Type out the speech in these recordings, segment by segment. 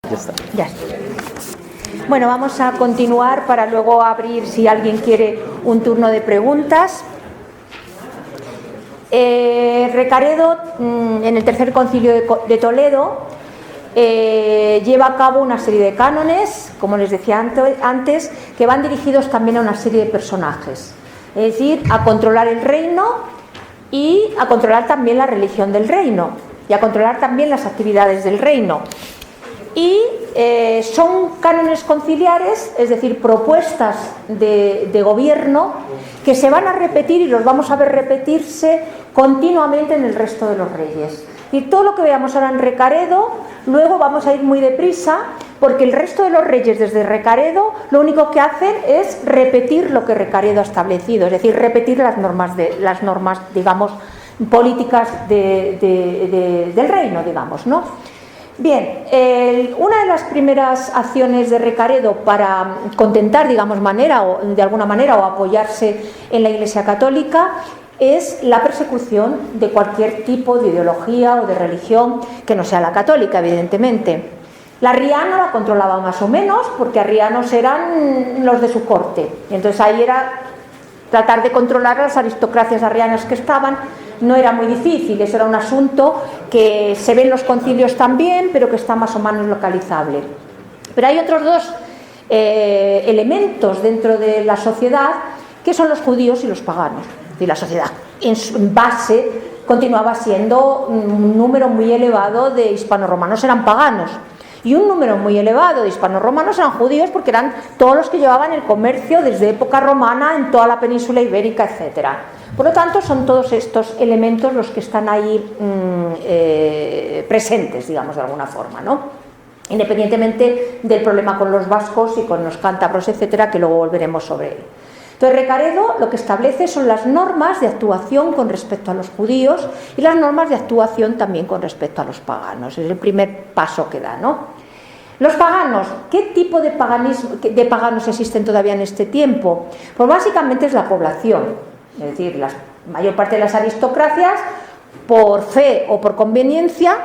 Ya está. Ya está. Bueno, vamos a continuar para luego abrir, si alguien quiere, un turno de preguntas. Recaredo, en el Tercer Concilio de Toledo, lleva a cabo una serie de cánones, como les decía antes, que van dirigidos también a una serie de personajes, es decir, a controlar el reino y a controlar también la religión del reino y a controlar también las actividades del reino. Y son cánones conciliares, es decir, propuestas de gobierno que se van a repetir y los vamos a ver repetirse continuamente en el resto de los reyes. Y todo lo que veamos ahora en Recaredo, luego vamos a ir muy deprisa, porque el resto de los reyes desde Recaredo lo único que hacen es repetir lo que Recaredo ha establecido, es decir, repetir las normas, digamos, políticas del reino, digamos, ¿no? Bien, una de las primeras acciones de Recaredo para contentar, digamos, de alguna manera, o apoyarse en la Iglesia Católica, es la persecución de cualquier tipo de ideología o de religión que no sea la católica, evidentemente. La arriana la controlaba más o menos, porque arrianos eran los de su corte, y entonces ahí era tratar de controlar a las aristocracias arrianas que estaban. No era muy difícil, eso era un asunto que se ve en los concilios también, pero que está más o menos localizable. Pero hay otros dos elementos dentro de la sociedad, que son los judíos y los paganos. Y la sociedad en base continuaba siendo un número muy elevado de hispanoromanos eran paganos, y un número muy elevado de hispanoromanos eran judíos, porque eran todos los que llevaban el comercio desde época romana en toda la península ibérica, etcétera. Por lo tanto, son todos estos elementos los que están ahí presentes, digamos, de alguna forma, ¿no? Independientemente del problema con los vascos y con los cántabros, etcétera, que luego volveremos sobre él. Entonces, Recaredo lo que establece son las normas de actuación con respecto a los judíos y las normas de actuación también con respecto a los paganos. Es el primer paso que da, ¿no? Los paganos, ¿qué tipo de paganos existen todavía en este tiempo? Pues básicamente es la población, es decir, la mayor parte de las aristocracias, por fe o por conveniencia,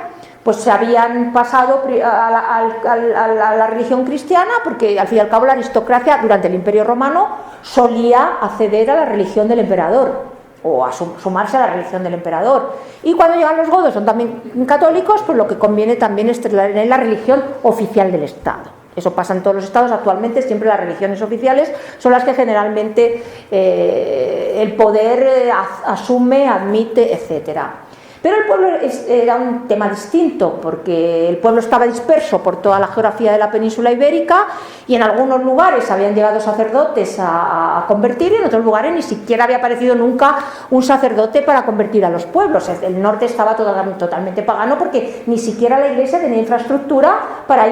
pues se habían pasado a la religión cristiana, porque al fin y al cabo la aristocracia durante el Imperio Romano solía acceder a la religión del emperador o a sumarse a la religión del emperador. Y cuando llegan los godos, son también católicos, pues lo que conviene también es tener la religión oficial del Estado. Eso pasa en todos los estados actualmente, siempre las religiones oficiales son las que generalmente el poder asume, admite, etcétera. Pero el pueblo era un tema distinto, porque el pueblo estaba disperso por toda la geografía de la península ibérica, y en algunos lugares habían llegado sacerdotes a convertir, y en otros lugares ni siquiera había aparecido nunca un sacerdote para convertir a los pueblos. El norte estaba totalmente pagano, porque ni siquiera la iglesia tenía infraestructura para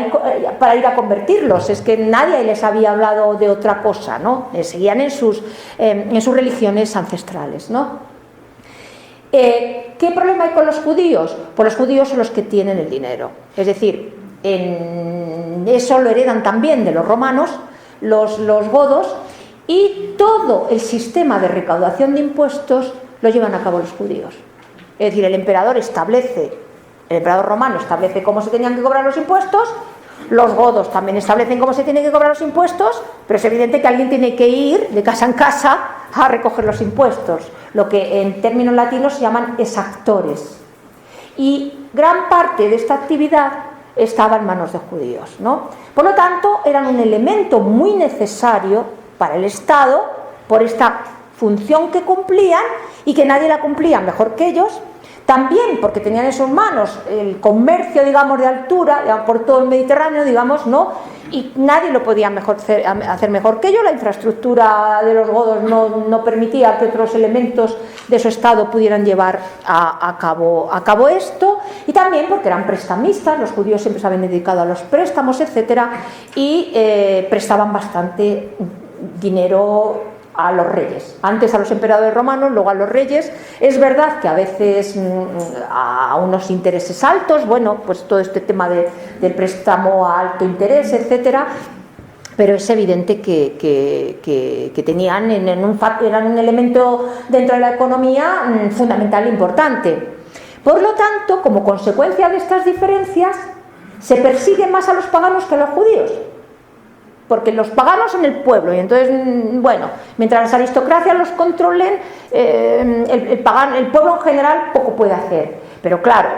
ir a convertirlos. Es que nadie les había hablado de otra cosa, ¿no? Seguían en sus religiones ancestrales, ¿no? ¿Qué problema hay con los judíos? Pues los judíos son los que tienen el dinero, es decir, eso lo heredan también de los romanos, los godos, y todo el sistema de recaudación de impuestos lo llevan a cabo los judíos. Es decir, el emperador romano establece cómo se tenían que cobrar los impuestos, los godos también establecen cómo se tienen que cobrar los impuestos, pero es evidente que alguien tiene que ir de casa en casa a recoger los impuestos, lo que en términos latinos se llaman exactores. Y gran parte de esta actividad estaba en manos de judíos, ¿no? Por lo tanto, eran un elemento muy necesario para el Estado por esta función que cumplían, y que nadie la cumplía mejor que ellos. También porque tenían en sus manos el comercio, digamos, de altura por todo el Mediterráneo, digamos, ¿no? Y nadie lo podía hacer mejor que ellos. La infraestructura de los godos no permitía que otros elementos de su estado pudieran llevar a cabo esto. Y también porque eran prestamistas, los judíos siempre se habían dedicado a los préstamos, etcétera, y prestaban bastante dinero a los reyes, antes a los emperadores romanos, luego a los reyes. Es verdad que a veces a unos intereses altos, bueno, pues todo este tema del préstamo a alto interés, etcétera, pero es evidente que tenían eran un elemento dentro de la economía fundamental e importante. Por lo tanto, como consecuencia de estas diferencias, se persigue más a los paganos que a los judíos, porque los paganos son el pueblo, y entonces, bueno, mientras las aristocracias los controlen, el pueblo en general poco puede hacer. Pero claro,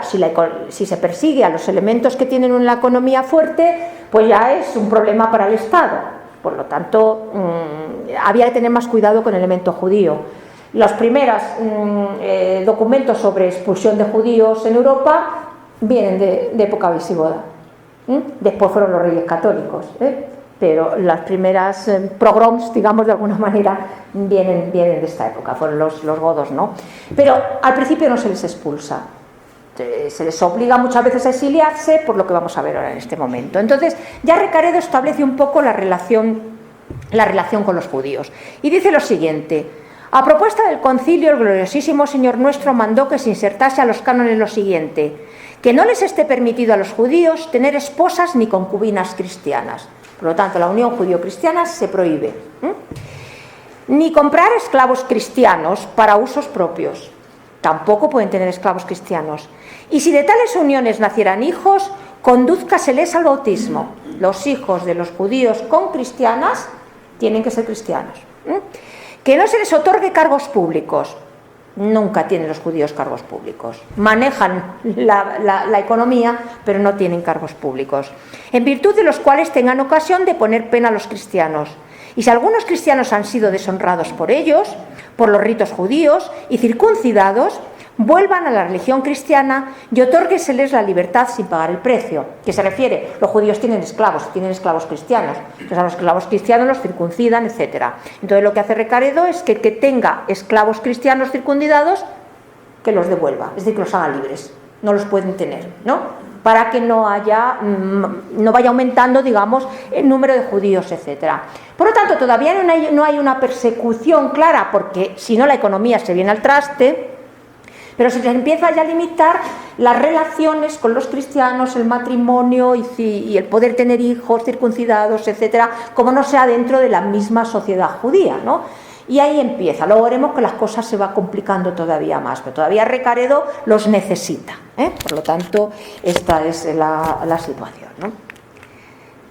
si se persigue a los elementos que tienen una economía fuerte, pues ya es un problema para el Estado. Por lo tanto, había que tener más cuidado con el elemento judío. Los primeros documentos sobre expulsión de judíos en Europa vienen de época visigoda. Después fueron los reyes católicos, pero las primeras pogroms, digamos de alguna manera, vienen de esta época, fueron los godos, ¿no? Pero al principio no se les expulsa, se les obliga muchas veces a exiliarse, por lo que vamos a ver ahora en este momento. Entonces ya Recaredo establece un poco la relación con los judíos y dice lo siguiente: a propuesta del concilio, el gloriosísimo Señor nuestro mandó que se insertase a los cánones lo siguiente: que no les esté permitido a los judíos tener esposas ni concubinas cristianas. Por lo tanto, la unión judío-cristiana se prohíbe. Ni comprar esclavos cristianos para usos propios. Tampoco pueden tener esclavos cristianos. Y si de tales uniones nacieran hijos, condúzcaseles al bautismo. Los hijos de los judíos con cristianas tienen que ser cristianos. Que no se les otorgue cargos públicos. Nunca tienen los judíos cargos públicos. Manejan la economía, pero no tienen cargos públicos. En virtud de los cuales tengan ocasión de poner pena a los cristianos. Y si algunos cristianos han sido deshonrados por ellos, por los ritos judíos y circuncidados, vuelvan a la religión cristiana y otórgueseles la libertad sin pagar el precio. ¿Qué se refiere? Los judíos tienen esclavos cristianos. Entonces a los esclavos cristianos los circuncidan, etc. Entonces lo que hace Recaredo es que tenga esclavos cristianos circuncidados, que los devuelva, es decir, que los haga libres. No los pueden tener, ¿no? Para que no vaya aumentando, digamos, el número de judíos, etc. Por lo tanto, todavía no hay una persecución clara, porque si no la economía se viene al traste. Pero se empieza ya a limitar las relaciones con los cristianos, el matrimonio y el poder tener hijos circuncidados, etcétera, como no sea dentro de la misma sociedad judía, ¿no? Y ahí empieza. Luego veremos que las cosas se van complicando todavía más, pero todavía Recaredo los necesita, Por lo tanto, esta es la situación, ¿no?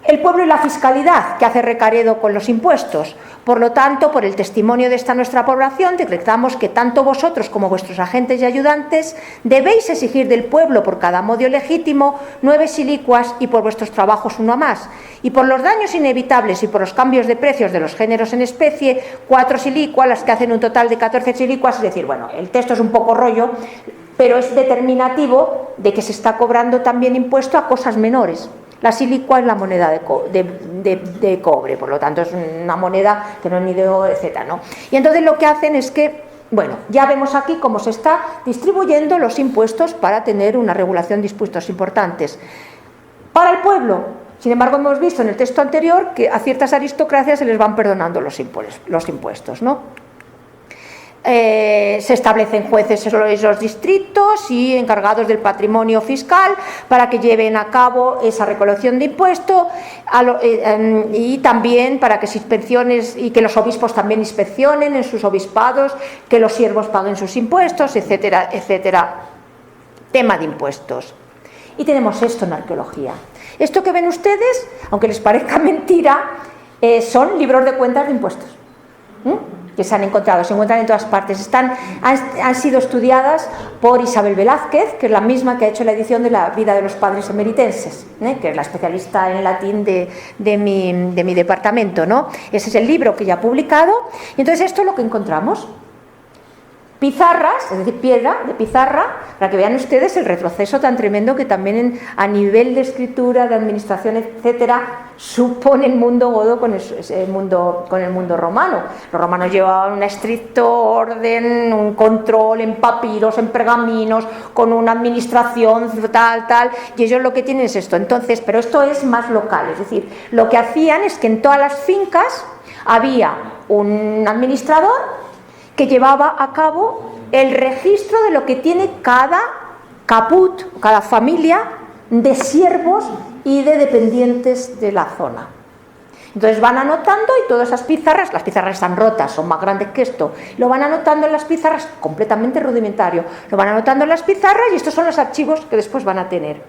El pueblo y la fiscalidad, que hace Recaredo con los impuestos. Por lo tanto, por el testimonio de esta nuestra población, decretamos que tanto vosotros como vuestros agentes y ayudantes debéis exigir del pueblo por cada modio legítimo 9 silicuas y por vuestros trabajos 1 más. Y por los daños inevitables y por los cambios de precios de los géneros en especie, 4 silicuas, las que hacen un total de 14 silicuas. Es decir, bueno, el texto es un poco rollo, pero es determinativo de que se está cobrando también impuesto a cosas menores. La silicua es la moneda de cobre, por lo tanto es una moneda que no es ni de oro, etcétera, ¿no? Y entonces lo que hacen es que, bueno, ya vemos aquí cómo se está distribuyendo los impuestos para tener una regulación de impuestos importantes. Para el pueblo, sin embargo, hemos visto en el texto anterior que a ciertas aristocracias se les van perdonando los impuestos, ¿no? Se establecen jueces en los distritos y encargados del patrimonio fiscal para que lleven a cabo esa recolección de impuestos y también para que se inspecciones y que los obispos también inspeccionen en sus obispados, que los siervos paguen sus impuestos, etcétera, etcétera. Tema de impuestos. Y tenemos esto en arqueología. Esto que ven ustedes, aunque les parezca mentira, son libros de cuentas de impuestos. Que se han encontrado, se encuentran en todas partes. Han sido estudiadas por Isabel Velázquez, que es la misma que ha hecho la edición de la vida de los padres emeritenses, que es la especialista en latín de mi departamento, ¿no? Ese es el libro que ya ha publicado. Y entonces esto es lo que encontramos. Pizarras, es decir, piedra de pizarra, para que vean ustedes el retroceso tan tremendo que también a nivel de escritura, de administración, etcétera, supone el mundo godo con el mundo romano. Los romanos llevaban un estricto orden, un control en papiros, en pergaminos, con una administración tal, y ellos lo que tienen es esto. Entonces, pero esto es más local, es decir, lo que hacían es que en todas las fincas había un administrador que llevaba a cabo el registro de lo que tiene cada caput, cada familia de siervos y de dependientes de la zona. Entonces van anotando y todas esas pizarras, las pizarras están rotas, son más grandes que esto, lo van anotando en las pizarras, completamente rudimentario, lo van anotando en las pizarras y estos son los archivos que después van a tener.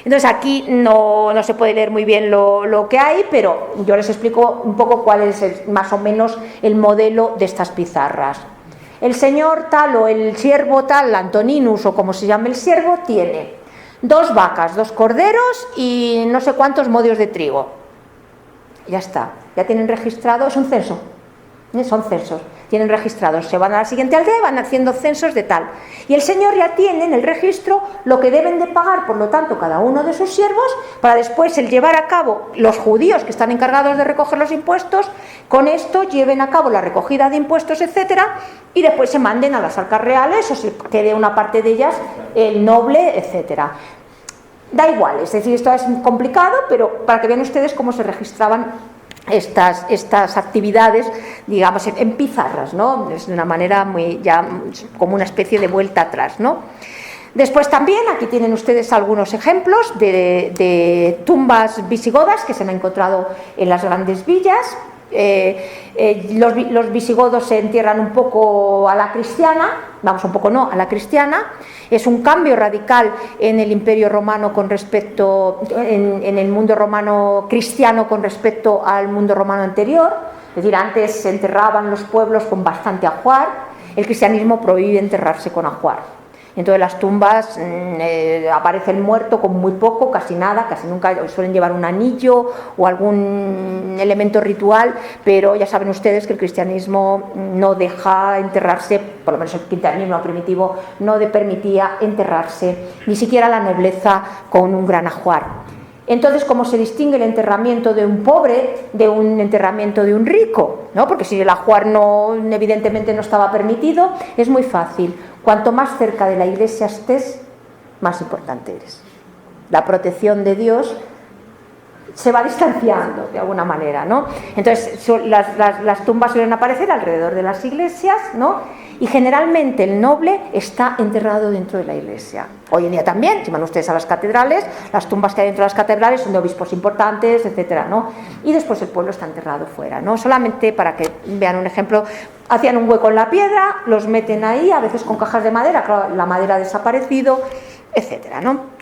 Entonces aquí no se puede leer muy bien lo que hay, pero yo les explico un poco cuál es más o menos el modelo de estas pizarras. El señor tal o el siervo tal, Antoninus o como se llame el siervo, tiene 2 vacas, 2 corderos y no sé cuántos modios de trigo. Ya está, ya tienen registrado, es un censo, son censos, tienen registrados, se van a la siguiente aldea y van haciendo censos de tal. Y el señor ya tiene en el registro lo que deben de pagar, por lo tanto, cada uno de sus siervos, para después el llevar a cabo, los judíos que están encargados de recoger los impuestos, con esto lleven a cabo la recogida de impuestos, etcétera, y después se manden a las arcas reales o se quede una parte de ellas el noble, etcétera. Da igual, es decir, esto es complicado, pero para que vean ustedes cómo se registraban estas actividades, digamos, en pizarras, ¿no? Es de una manera muy, ya como una especie de vuelta atrás, ¿no? Después también, aquí tienen ustedes algunos ejemplos de tumbas visigodas que se han encontrado en las grandes villas. Los visigodos se entierran un poco a la cristiana, vamos, un poco no, a la cristiana. Es un cambio radical en el Imperio Romano con respecto, en el mundo romano cristiano con respecto al mundo romano anterior. Es decir, antes se enterraban los pueblos con bastante ajuar, el cristianismo prohíbe enterrarse con ajuar. Entonces las tumbas aparece el muerto con muy poco, casi nada, casi nunca, suelen llevar un anillo o algún elemento ritual, pero ya saben ustedes que el cristianismo no deja enterrarse, por lo menos el cristianismo primitivo no permitía enterrarse ni siquiera la nobleza con un gran ajuar. Entonces, ¿cómo se distingue el enterramiento de un pobre de un enterramiento de un rico? ¿No? Porque si el ajuar evidentemente no estaba permitido, es muy fácil. Cuanto más cerca de la iglesia estés, más importante eres. La protección de Dios se va distanciando de alguna manera, ¿no? Entonces, las tumbas suelen aparecer alrededor de las iglesias, ¿no? Y generalmente el noble está enterrado dentro de la iglesia. Hoy en día también, si van ustedes a las catedrales, las tumbas que hay dentro de las catedrales son de obispos importantes, etcétera, ¿no? Y después el pueblo está enterrado fuera, ¿no? Solamente para que vean un ejemplo, hacían un hueco en la piedra, los meten ahí, a veces con cajas de madera, claro, la madera ha desaparecido, etcétera, ¿no?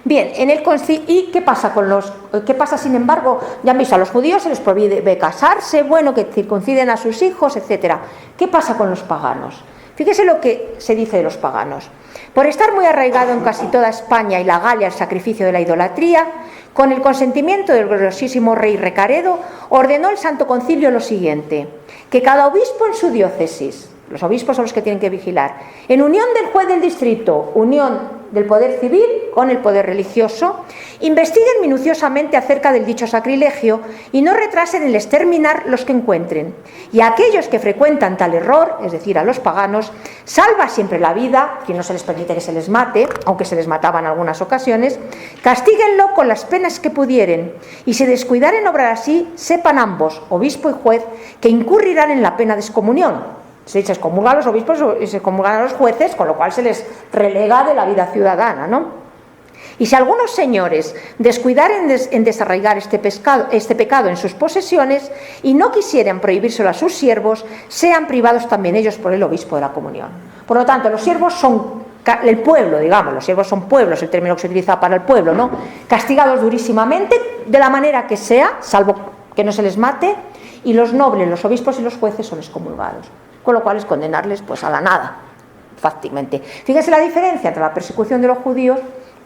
Bien, ¿y qué pasa qué pasa sin embargo? Ya han visto, a los judíos se les prohíbe casarse, bueno, que circunciden a sus hijos, etcétera. ¿Qué pasa con los paganos? Fíjese lo que se dice de los paganos. Por estar muy arraigado en casi toda España y la Galia el sacrificio de la idolatría, con el consentimiento del gloriosísimo rey Recaredo, ordenó el Santo Concilio lo siguiente: que cada obispo en su diócesis, los obispos son los que tienen que vigilar, en unión del juez del distrito, unión del poder civil con el poder religioso, investiguen minuciosamente acerca del dicho sacrilegio y no retrasen el exterminar los que encuentren. Y a aquellos que frecuentan tal error, es decir, a los paganos, salva siempre la vida, que no se les permite que se les mate, aunque se les mataba en algunas ocasiones, castíguenlo con las penas que pudieren, y si descuidaren obrar así, sepan ambos, obispo y juez, que incurrirán en la pena de excomunión. Se excomulga a los obispos y se excomulgan a los jueces, con lo cual se les relega de la vida ciudadana, ¿no? Y si algunos señores descuidaren en desarraigar este pecado en sus posesiones y no quisieran prohibírselo a sus siervos, sean privados también ellos por el obispo de la comunión. Por lo tanto, los siervos son el pueblo, digamos, los siervos son pueblos, el término que se utiliza para el pueblo, ¿no? Castigados durísimamente, de la manera que sea, salvo que no se les mate, y los nobles, los obispos y los jueces son excomulgados. Con lo cual es condenarles pues a la nada, fácilmente. Fíjense la diferencia entre la persecución de los judíos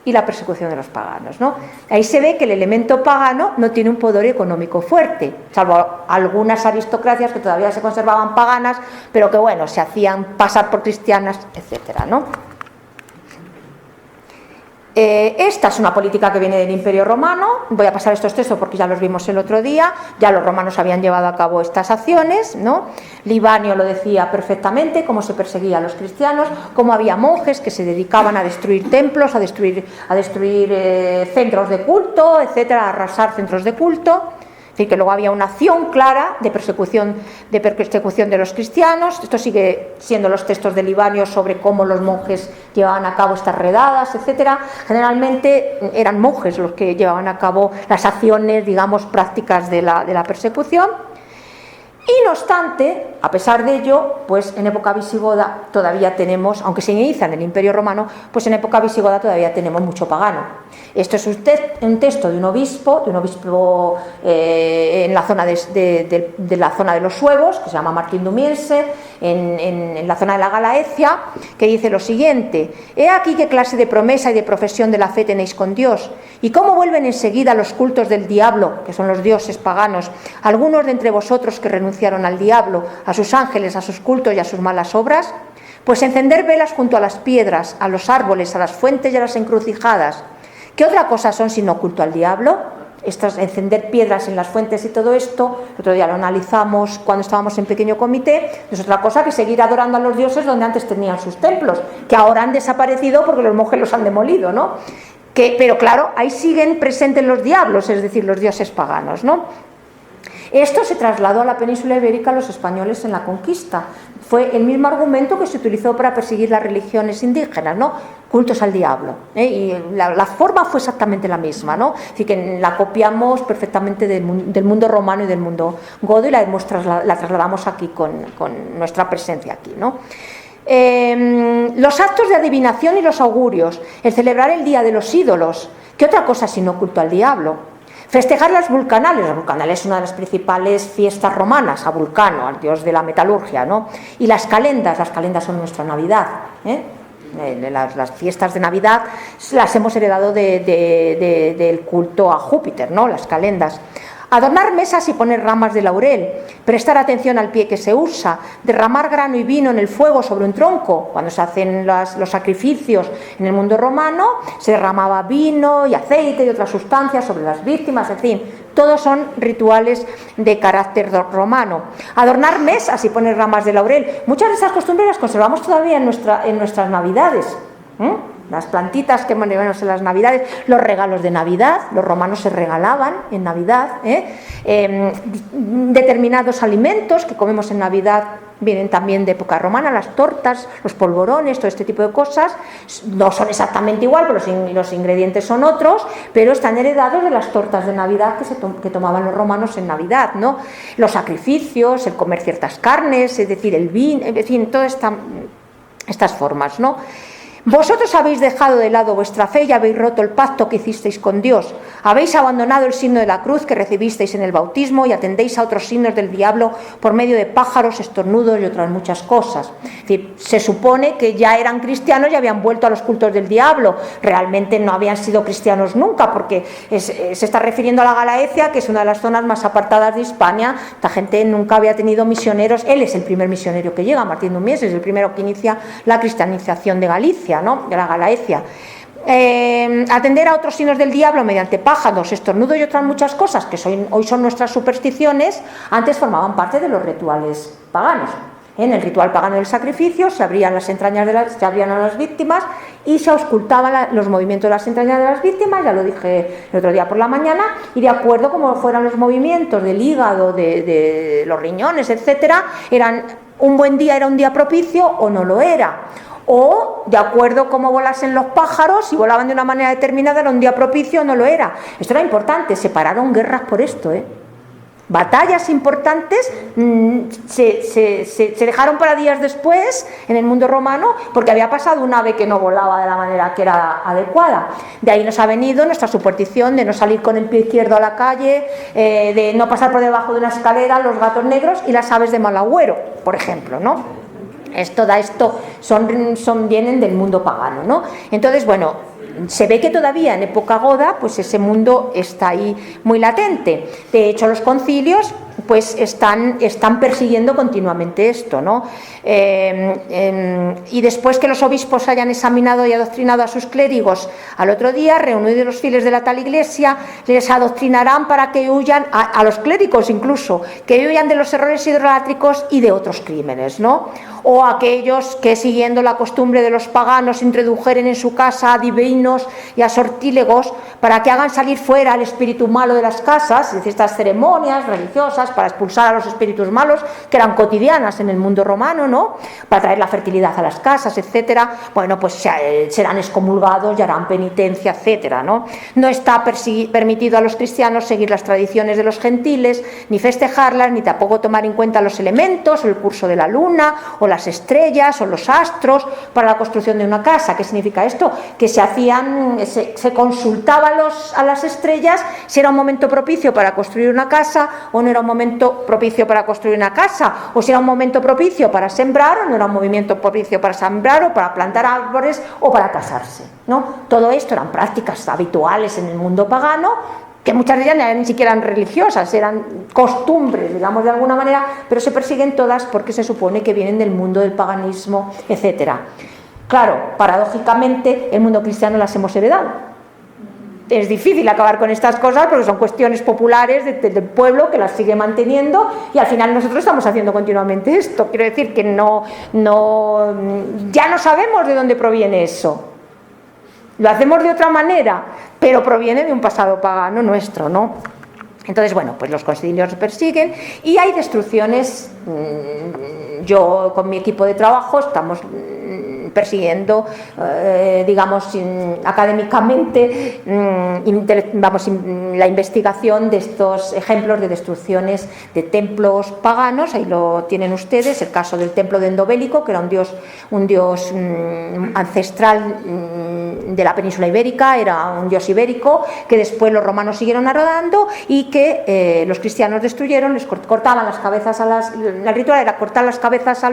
y la persecución de los paganos, ¿no? Ahí se ve que el elemento pagano no tiene un poder económico fuerte, salvo algunas aristocracias que todavía se conservaban paganas, pero que bueno, se hacían pasar por cristianas, etcétera, ¿no? Esta es una política que viene del Imperio Romano. Voy a pasar estos textos porque ya los vimos el otro día. Ya los romanos habían llevado a cabo estas acciones, ¿no? Libanio lo decía perfectamente, cómo se perseguía a los cristianos, cómo había monjes que se dedicaban a destruir templos, a destruir centros de culto, etcétera, a arrasar centros de culto. decir, que luego había una acción clara de persecución de los cristianos. Esto sigue siendo los textos de Libanio sobre cómo los monjes llevaban a cabo estas redadas, etcétera. Generalmente eran monjes los que llevaban a cabo las acciones, digamos, prácticas de la persecución. Y no obstante, a pesar de ello, pues en época visigoda todavía tenemos, aunque se inicia en el Imperio Romano, pues en época visigoda todavía tenemos mucho pagano. Esto es un texto de un obispo en la zona de la zona de los Suevos, que se llama Martín Dumiense, en la zona de la Galaecia, que dice lo siguiente: he aquí qué clase de promesa y de profesión de la fe tenéis con Dios, y cómo vuelven enseguida los cultos del diablo, que son los dioses paganos, algunos de entre vosotros que renunciaron al diablo, a sus ángeles, a sus cultos y a sus malas obras. Pues encender velas junto a las piedras, a los árboles, a las fuentes y a las encrucijadas, ¿qué otra cosa son sino culto al diablo? Encender piedras en las fuentes y todo esto, el otro día lo analizamos cuando estábamos en pequeño comité, no es otra cosa que seguir adorando a los dioses donde antes tenían sus templos, que ahora han desaparecido porque los monjes los han demolido, ¿no? Pero claro, ahí siguen presentes los diablos, es decir, los dioses paganos, ¿no? Esto se trasladó a la península ibérica a los españoles en la conquista. Fue el mismo argumento que se utilizó para perseguir las religiones indígenas, ¿no? Cultos al diablo, ¿eh? Y la forma fue exactamente la misma, ¿no? Así que la copiamos perfectamente del mundo romano y del mundo godo y la trasladamos aquí con nuestra presencia aquí, ¿no? Los actos de adivinación y los augurios, el celebrar el día de los ídolos, ¿qué otra cosa sino culto al diablo? Festejar las vulcanales es una de las principales fiestas romanas, a Vulcano, al dios de la metalurgia, ¿no? Y las calendas son nuestra Navidad, ¿eh? Las fiestas de Navidad las hemos heredado del culto a Júpiter, ¿no? Las calendas. Adornar mesas y poner ramas de laurel, prestar atención al pie que se usa, derramar grano y vino en el fuego sobre un tronco. Cuando se hacen los sacrificios en el mundo romano, se derramaba vino y aceite y otras sustancias sobre las víctimas, en fin, todos son rituales de carácter romano. Adornar mesas y poner ramas de laurel. Muchas de esas costumbres las conservamos todavía en nuestras Navidades, ¿eh? Las plantitas que ponemos en las Navidades, los regalos de Navidad, los romanos se regalaban en Navidad, determinados alimentos que comemos en Navidad vienen también de época romana, las tortas, los polvorones, todo este tipo de cosas, no son exactamente igual, pero los ingredientes son otros, pero están heredados de las tortas de Navidad que tomaban los romanos en Navidad, ¿no? Los sacrificios, el comer ciertas carnes, es decir, el vino, en fin, todas estas formas, ¿no? Vosotros habéis dejado de lado vuestra fe y habéis roto el pacto que hicisteis con Dios. Habéis abandonado el signo de la cruz que recibisteis en el bautismo y atendéis a otros signos del diablo por medio de pájaros, estornudos y otras muchas cosas. Es decir, se supone que ya eran cristianos y habían vuelto a los cultos del diablo. Realmente no habían sido cristianos nunca, porque se está refiriendo a la Galaecia, que es una de las zonas más apartadas de Hispania. Esta gente nunca había tenido misioneros. Él es el primer misionero que llega, Martín Dumies, es el primero que inicia la cristianización de Galicia, ¿no? De la Galaecia. Atender a otros signos del diablo mediante pájaros, estornudos y otras muchas cosas que hoy son nuestras supersticiones, antes formaban parte de los rituales paganos. En el ritual pagano del sacrificio se abrían las entrañas se abrían a las víctimas y se auscultaban los movimientos de las entrañas de las víctimas, ya lo dije el otro día por la mañana, y de acuerdo como fueran los movimientos del hígado, de los riñones, etcétera, un buen día era un día propicio o no lo era. O, de acuerdo cómo volasen los pájaros, si volaban de una manera determinada, era un día propicio o no lo era. Esto era importante, se pararon guerras por esto, Batallas importantes se dejaron para días después en el mundo romano porque había pasado un ave que no volaba de la manera que era adecuada. De ahí nos ha venido nuestra superstición de no salir con el pie izquierdo a la calle, de no pasar por debajo de una escalera, los gatos negros y las aves de mal agüero, por ejemplo, ¿no? Vienen del mundo pagano, ¿no? Entonces, bueno, se ve que todavía en época goda, pues ese mundo está ahí muy latente. De hecho, los concilios pues están persiguiendo continuamente esto, ¿no? Y después que los obispos hayan examinado y adoctrinado a sus clérigos, al otro día, reunidos los fieles de la tal iglesia, les adoctrinarán para que huyan, a los clérigos incluso, que huyan de los errores idolátricos y de otros crímenes, ¿no? O aquellos que, siguiendo la costumbre de los paganos, introdujeren en su casa a adivinos y a sortílegos para que hagan salir fuera al espíritu malo de las casas, es decir, estas ceremonias religiosas para expulsar a los espíritus malos, que eran cotidianas en el mundo romano, ¿no? Para traer la fertilidad a las casas, etcétera. Bueno, pues serán excomulgados y harán penitencia, etcétera, ¿no? No está permitido a los cristianos seguir las tradiciones de los gentiles, ni festejarlas, ni tampoco tomar en cuenta los elementos, o el curso de la luna, o las estrellas, o los astros, para la construcción de una casa. ¿Qué significa esto? Que se consultaba a las estrellas si era un momento propicio para construir una casa o no era un momento propicio para construir una casa, o si era un momento propicio para sembrar o no era un movimiento propicio para sembrar, o para plantar árboles o para casarse, ¿no? Todo esto eran prácticas habituales en el mundo pagano, que muchas de ellas ni siquiera eran religiosas, eran costumbres, digamos de alguna manera, pero se persiguen todas porque se supone que vienen del mundo del paganismo, etcétera. Claro, paradójicamente el mundo cristiano las hemos heredado. Es difícil acabar con estas cosas porque son cuestiones populares del pueblo que las sigue manteniendo, y al final nosotros estamos haciendo continuamente esto. Quiero decir que ya no sabemos de dónde proviene eso. Lo hacemos de otra manera, pero proviene de un pasado pagano nuestro, ¿no? Entonces, bueno, pues los concilios persiguen y hay destrucciones. Yo con mi equipo de trabajo estamos persiguiendo, digamos, académicamente, la investigación de estos ejemplos de destrucciones de templos paganos. Ahí lo tienen ustedes, el caso del templo de Endobélico, que era un dios ancestral de la península ibérica, era un dios ibérico que después los romanos siguieron adorando y que los cristianos destruyeron, les cortaban las cabezas el ritual era cortar las cabezas a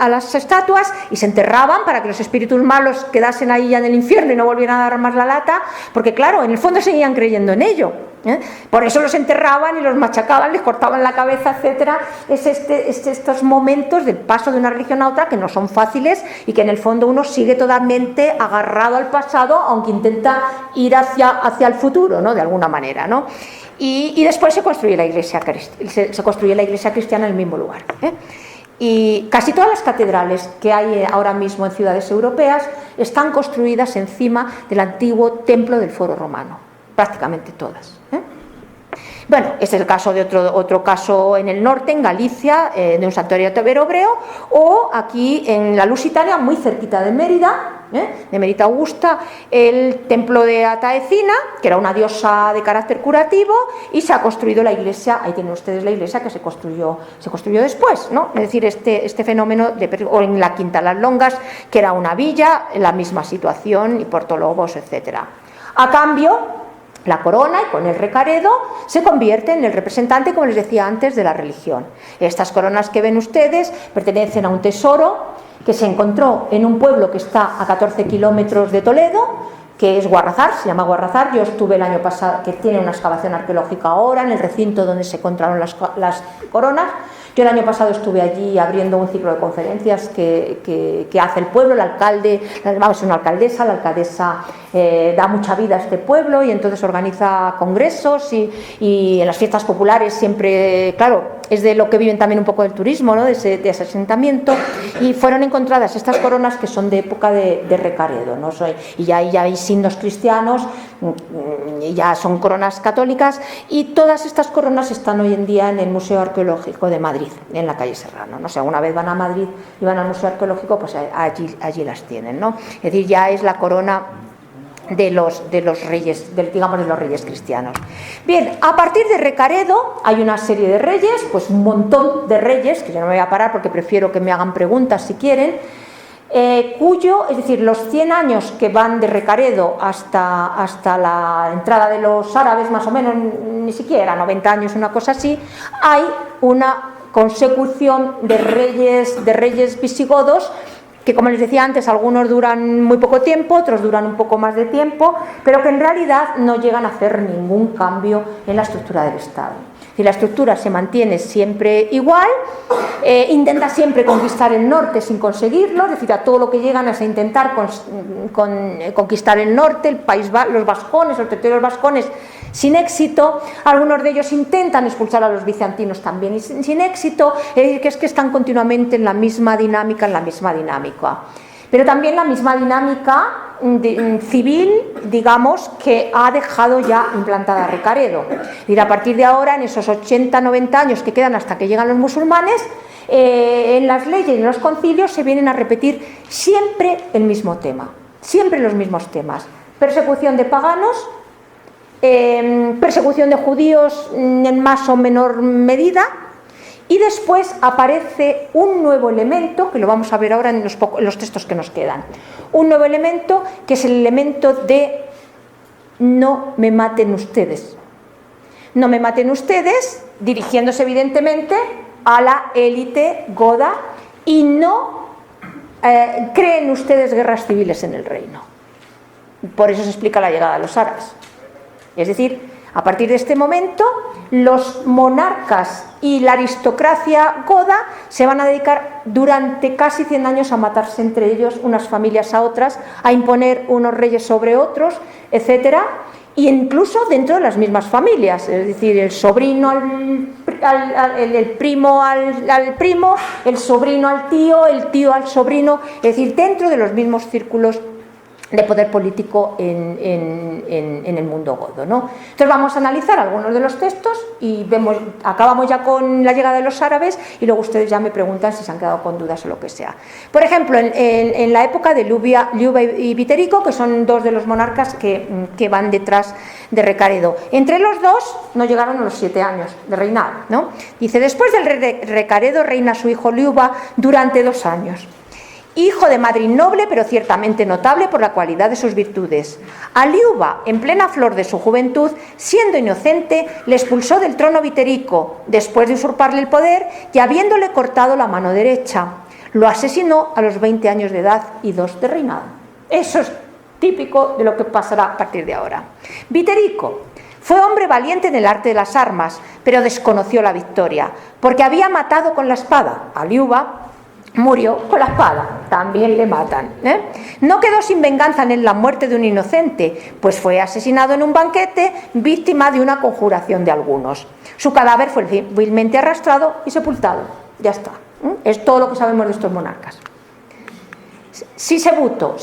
las estatuas y se enterraban para que los espíritus malos quedasen ahí ya en el infierno y no volvieran a dar más la lata, porque claro, en el fondo seguían creyendo en ello. Por eso los enterraban y los machacaban, les cortaban la cabeza, etcétera. Es estos momentos del paso de una religión a otra que no son fáciles y que en el fondo uno sigue totalmente agarrado al pasado, aunque intenta ir hacia el futuro, ¿no? De alguna manera, ¿no? Y después se construye la iglesia cristiana en el mismo lugar, Y casi todas las catedrales que hay ahora mismo en ciudades europeas están construidas encima del antiguo templo del Foro Romano, prácticamente todas. Bueno, este es el caso de otro caso en el norte, en Galicia, de un santuario hebreo, o aquí en la Lusitania, muy cerquita de Mérida, de Mérida Augusta, el templo de Ataecina, que era una diosa de carácter curativo, y se ha construido la iglesia. Ahí tienen ustedes la iglesia que se construyó después, ¿no? Es decir, este fenómeno o en la Quinta Las Longas, que era una villa, en la misma situación, y Portolobos, etcétera. A cambio, la corona, y con el recaredo, se convierte en el representante, como les decía antes, de la religión. Estas coronas que ven ustedes pertenecen a un tesoro que se encontró en un pueblo que está a 14 kilómetros de Toledo, que es Guarrazar, se llama Guarrazar. Yo estuve el año pasado, que tiene una excavación arqueológica ahora, en el recinto donde se encontraron las coronas. Yo el año pasado estuve allí abriendo un ciclo de conferencias que hace el pueblo. El alcalde, es una alcaldesa, la alcaldesa da mucha vida a este pueblo y entonces organiza congresos y en las fiestas populares siempre, claro, es de lo que viven también un poco del turismo, ¿no? de ese asentamiento, y fueron encontradas estas coronas que son de época de recaredo, ¿no? Y ya hay signos cristianos, y ya son coronas católicas, y todas estas coronas están hoy en día en el Museo Arqueológico de Madrid, en la calle Serrano, ¿no? Si alguna vez van a Madrid y van al Museo Arqueológico, pues allí las tienen, ¿no? Es decir, ya es la corona de los reyes, digamos de los reyes cristianos. Bien, a partir de Recaredo hay una serie de reyes, pues un montón de reyes, que yo no me voy a parar porque prefiero que me hagan preguntas si quieren, es decir, los 100 años que van de Recaredo hasta la entrada de los árabes, más o menos, ni siquiera 90 años, una cosa así, hay una consecución de reyes visigodos que, como les decía antes, algunos duran muy poco tiempo, otros duran un poco más de tiempo, pero que en realidad no llegan a hacer ningún cambio en la estructura del Estado. Y la estructura se mantiene siempre igual, intenta siempre conquistar el norte sin conseguirlo, es decir, a todo lo que llegan es a intentar conquistar el norte, los vascones, los territorios vascones, sin éxito. Algunos de ellos intentan expulsar a los bizantinos también y sin éxito, que es que están continuamente en la misma dinámica, Pero también la misma dinámica civil, digamos, que ha dejado ya implantada Recaredo. Y a partir de ahora, en esos 80-90 años que quedan hasta que llegan los musulmanes, en las leyes y en los concilios se vienen a repetir siempre el mismo tema, siempre los mismos temas: persecución de paganos, persecución de judíos en más o menor medida, y después aparece un nuevo elemento, que lo vamos a ver ahora en los textos que nos quedan, un nuevo elemento que es el elemento de no me maten ustedes. No me maten ustedes, dirigiéndose evidentemente a la élite goda, y no creen ustedes guerras civiles en el reino. Por eso se explica la llegada de los árabes. Es decir, a partir de este momento, los monarcas y la aristocracia goda se van a dedicar durante casi 100 años a matarse entre ellos, unas familias a otras, a imponer unos reyes sobre otros, etcétera, e incluso dentro de las mismas familias, es decir, el sobrino el primo al primo, el sobrino al tío, el tío al sobrino, es decir, dentro de los mismos círculos de poder político en el mundo godo, ¿no? Entonces vamos a analizar algunos de los textos y acabamos ya con la llegada de los árabes, y luego ustedes ya me preguntan si se han quedado con dudas o lo que sea. Por ejemplo, en la época de Liuba y Viterico, que son dos de los monarcas que van detrás de Recaredo, entre los dos no llegaron a los 7 años de reinado, ¿no? Dice: después del rey de Recaredo reina su hijo Liuba durante 2 años. Hijo de madre innoble, pero ciertamente notable por la cualidad de sus virtudes. A Liuba, en plena flor de su juventud, siendo inocente, le expulsó del trono Viterico, después de usurparle el poder y habiéndole cortado la mano derecha. Lo asesinó a los 20 años de edad y 2 de reinado. Eso es típico de lo que pasará a partir de ahora. Viterico fue hombre valiente en el arte de las armas, pero desconoció la victoria, porque había matado con la espada. A Liuba murió con la espada, también le matan, ¿eh? No quedó sin venganza en la muerte de un inocente, pues fue asesinado en un banquete, víctima de una conjuración de algunos. Su cadáver fue vilmente arrastrado y sepultado. Ya está, ¿eh? Es todo lo que sabemos de estos monarcas. Sisebuto,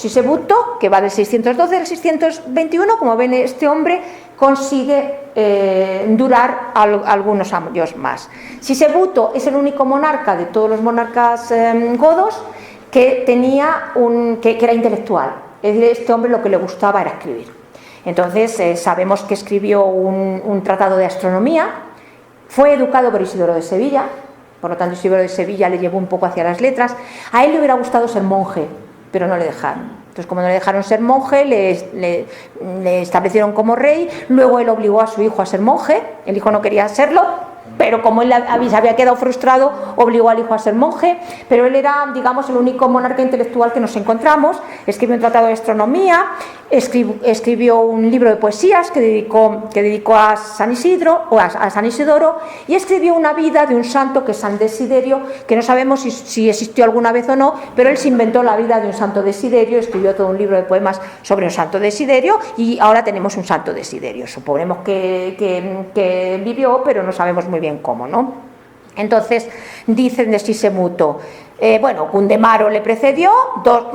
que va del 612 al 621, como ven, este hombre consigue durar algunos años más. Sisebuto es el único monarca de todos los monarcas godos que era intelectual. Es decir, este hombre lo que le gustaba era escribir. Entonces sabemos que escribió un tratado de astronomía, fue educado por Isidoro de Sevilla, por lo tanto Isidoro de Sevilla le llevó un poco hacia las letras. A él le hubiera gustado ser monje, pero no le dejaron. Entonces, como no le dejaron ser monje, le establecieron como rey. Luego él obligó a su hijo a ser monje. El hijo no quería serlo, pero como él se había quedado frustrado, obligó al hijo a ser monje. Pero él era, digamos, el único monarca intelectual que nos encontramos. Escribió un tratado de astronomía, escribió un libro de poesías que dedicó a San Isidro, o a San Isidoro, y escribió una vida de un santo que es San Desiderio, que no sabemos si existió alguna vez o no, pero él se inventó la vida de un santo Desiderio, escribió todo un libro de poemas sobre un santo Desiderio, y ahora tenemos un santo Desiderio. Suponemos que vivió, pero no sabemos muy bien cómo, ¿no? Entonces dicen de Sisebuto, Gundemaro le precedió,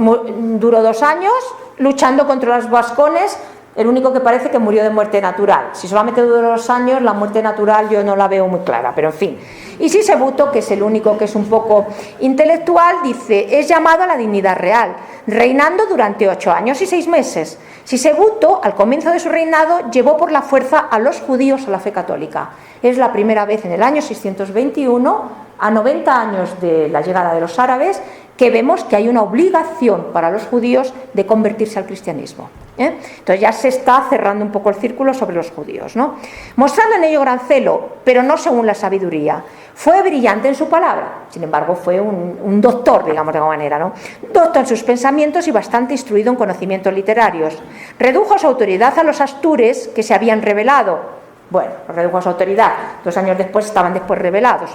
duró 2 años luchando contra los vascones, el único que parece que murió de muerte natural. Si solamente duró 2 años, la muerte natural yo no la veo muy clara, pero en fin. Y Sisebuto, que es el único que es un poco intelectual, dice: es llamado a la dignidad real, reinando durante 8 años y 6 meses. Sisebuto, al comienzo de su reinado, llevó por la fuerza a los judíos a la fe católica. Es la primera vez en el año 621, a 90 años de la llegada de los árabes, que vemos que hay una obligación para los judíos de convertirse al cristianismo, ¿eh? Entonces ya se está cerrando un poco el círculo sobre los judíos, ¿no? Mostrando en ello gran celo, pero no según la sabiduría, Fue brillante en su palabra, sin embargo fue un doctor, digamos de alguna manera, ¿no? Docto en sus pensamientos y bastante instruido en conocimientos literarios. Redujo su autoridad a los astures que se habían rebelado. Bueno, redujo a su autoridad, 2 años después estaban rebelados,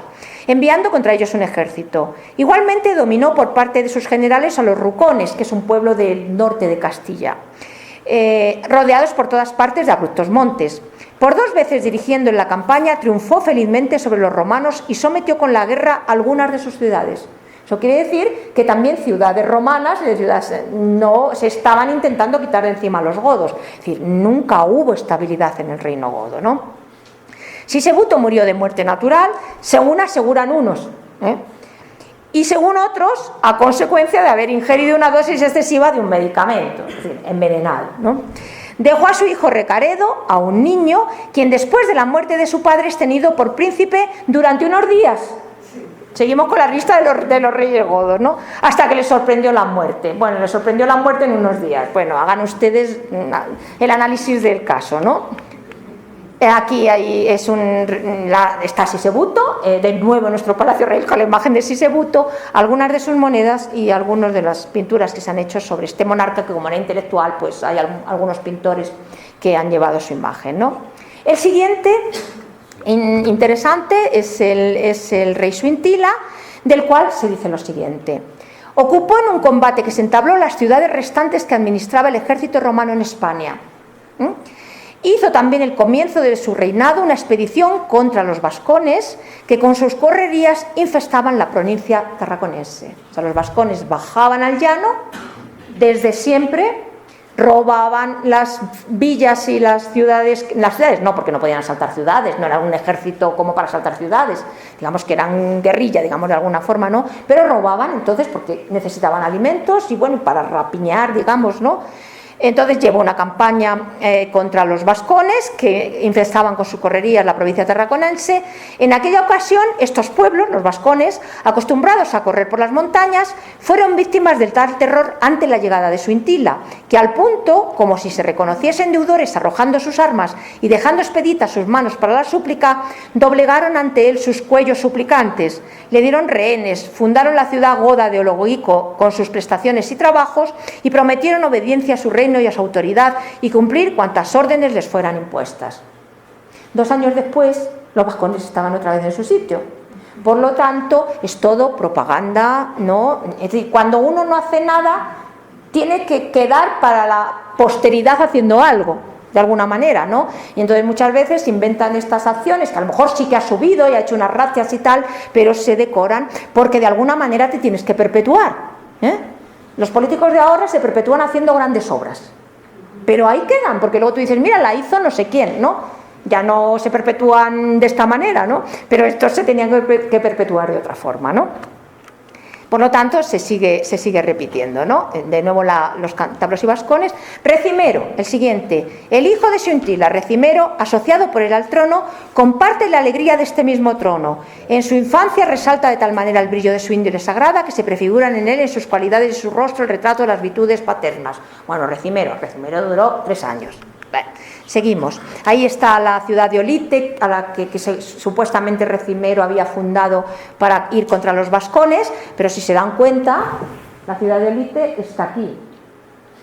enviando contra ellos un ejército. Igualmente dominó por parte de sus generales a los rucones, que es un pueblo del norte de Castilla, rodeados por todas partes de abruptos montes. Por 2 veces dirigiendo en la campaña, triunfó felizmente sobre los romanos y sometió con la guerra algunas de sus ciudades. Eso quiere decir que también ciudades romanas no se estaban intentando quitar de encima a los godos. Es decir, nunca hubo estabilidad en el reino godo, ¿no? Sisebuto murió de muerte natural, según aseguran unos, y según otros, a consecuencia de haber ingerido una dosis excesiva de un medicamento, es decir, envenenado, ¿no? Dejó a su hijo Recaredo, a un niño, quien después de la muerte de su padre es tenido por príncipe durante unos días. Seguimos con la lista de los reyes godos, ¿no? Hasta que les sorprendió la muerte. Bueno, les sorprendió la muerte en unos días. Bueno, hagan ustedes el análisis del caso, ¿no? Aquí está Sisebuto, de nuevo en nuestro Palacio Real con la imagen de Sisebuto, algunas de sus monedas y algunas de las pinturas que se han hecho sobre este monarca, que como era intelectual, pues hay algunos pintores que han llevado su imagen, ¿no? El siguiente interesante es el rey Suintila, del cual se dice lo siguiente: ocupó en un combate que se entabló las ciudades restantes que administraba el ejército romano en España. Hizo también el comienzo de su reinado una expedición contra los vascones, que con sus correrías infestaban la provincia tarraconense. O sea, los vascones bajaban al llano desde siempre, robaban las villas y las ciudades no, porque no podían asaltar ciudades, no era un ejército como para asaltar ciudades, digamos que eran guerrilla, digamos de alguna forma, ¿no? Pero robaban entonces porque necesitaban alimentos y bueno, para rapiñar, digamos, ¿no? Entonces llevó una campaña contra los vascones, que infestaban con sus correrías la provincia tarraconense. En aquella ocasión, estos pueblos, los vascones, acostumbrados a correr por las montañas, fueron víctimas del tal terror ante la llegada de Suintila, que al punto, como si se reconociesen deudores arrojando sus armas y dejando expeditas sus manos para la súplica, doblegaron ante él sus cuellos suplicantes, le dieron rehenes, fundaron la ciudad goda de Ologoico con sus prestaciones y trabajos y prometieron obediencia a su rey y a su autoridad y cumplir cuantas órdenes les fueran impuestas. 2 años después, los vascones estaban otra vez en su sitio. Por lo tanto, es todo propaganda, ¿no? Es decir, cuando uno no hace nada, tiene que quedar para la posteridad haciendo algo, de alguna manera, ¿no? Y entonces muchas veces inventan estas acciones, que a lo mejor sí que ha subido y ha hecho unas razzias y tal, pero se decoran porque de alguna manera te tienes que perpetuar, Los políticos de ahora se perpetúan haciendo grandes obras, pero ahí quedan, porque luego tú dices, mira, la hizo no sé quién, ¿no? Ya no se perpetúan de esta manera, ¿no? Pero estos se tenían que perpetuar de otra forma, ¿no? Por lo tanto, se sigue repitiendo, ¿no? De nuevo los cántabros y vascones. Recimero, el siguiente. El hijo de Suintila, Recimero, asociado por él al trono, comparte la alegría de este mismo trono. En su infancia resalta de tal manera el brillo de su índole sagrada que se prefiguran en él, en sus cualidades y su rostro, el retrato de las virtudes paternas. Bueno, Recimero duró 3 años. Bueno, seguimos. Ahí está la ciudad de Olite, a la que supuestamente Recimero había fundado para ir contra los vascones, pero si se dan cuenta, la ciudad de Olite está aquí.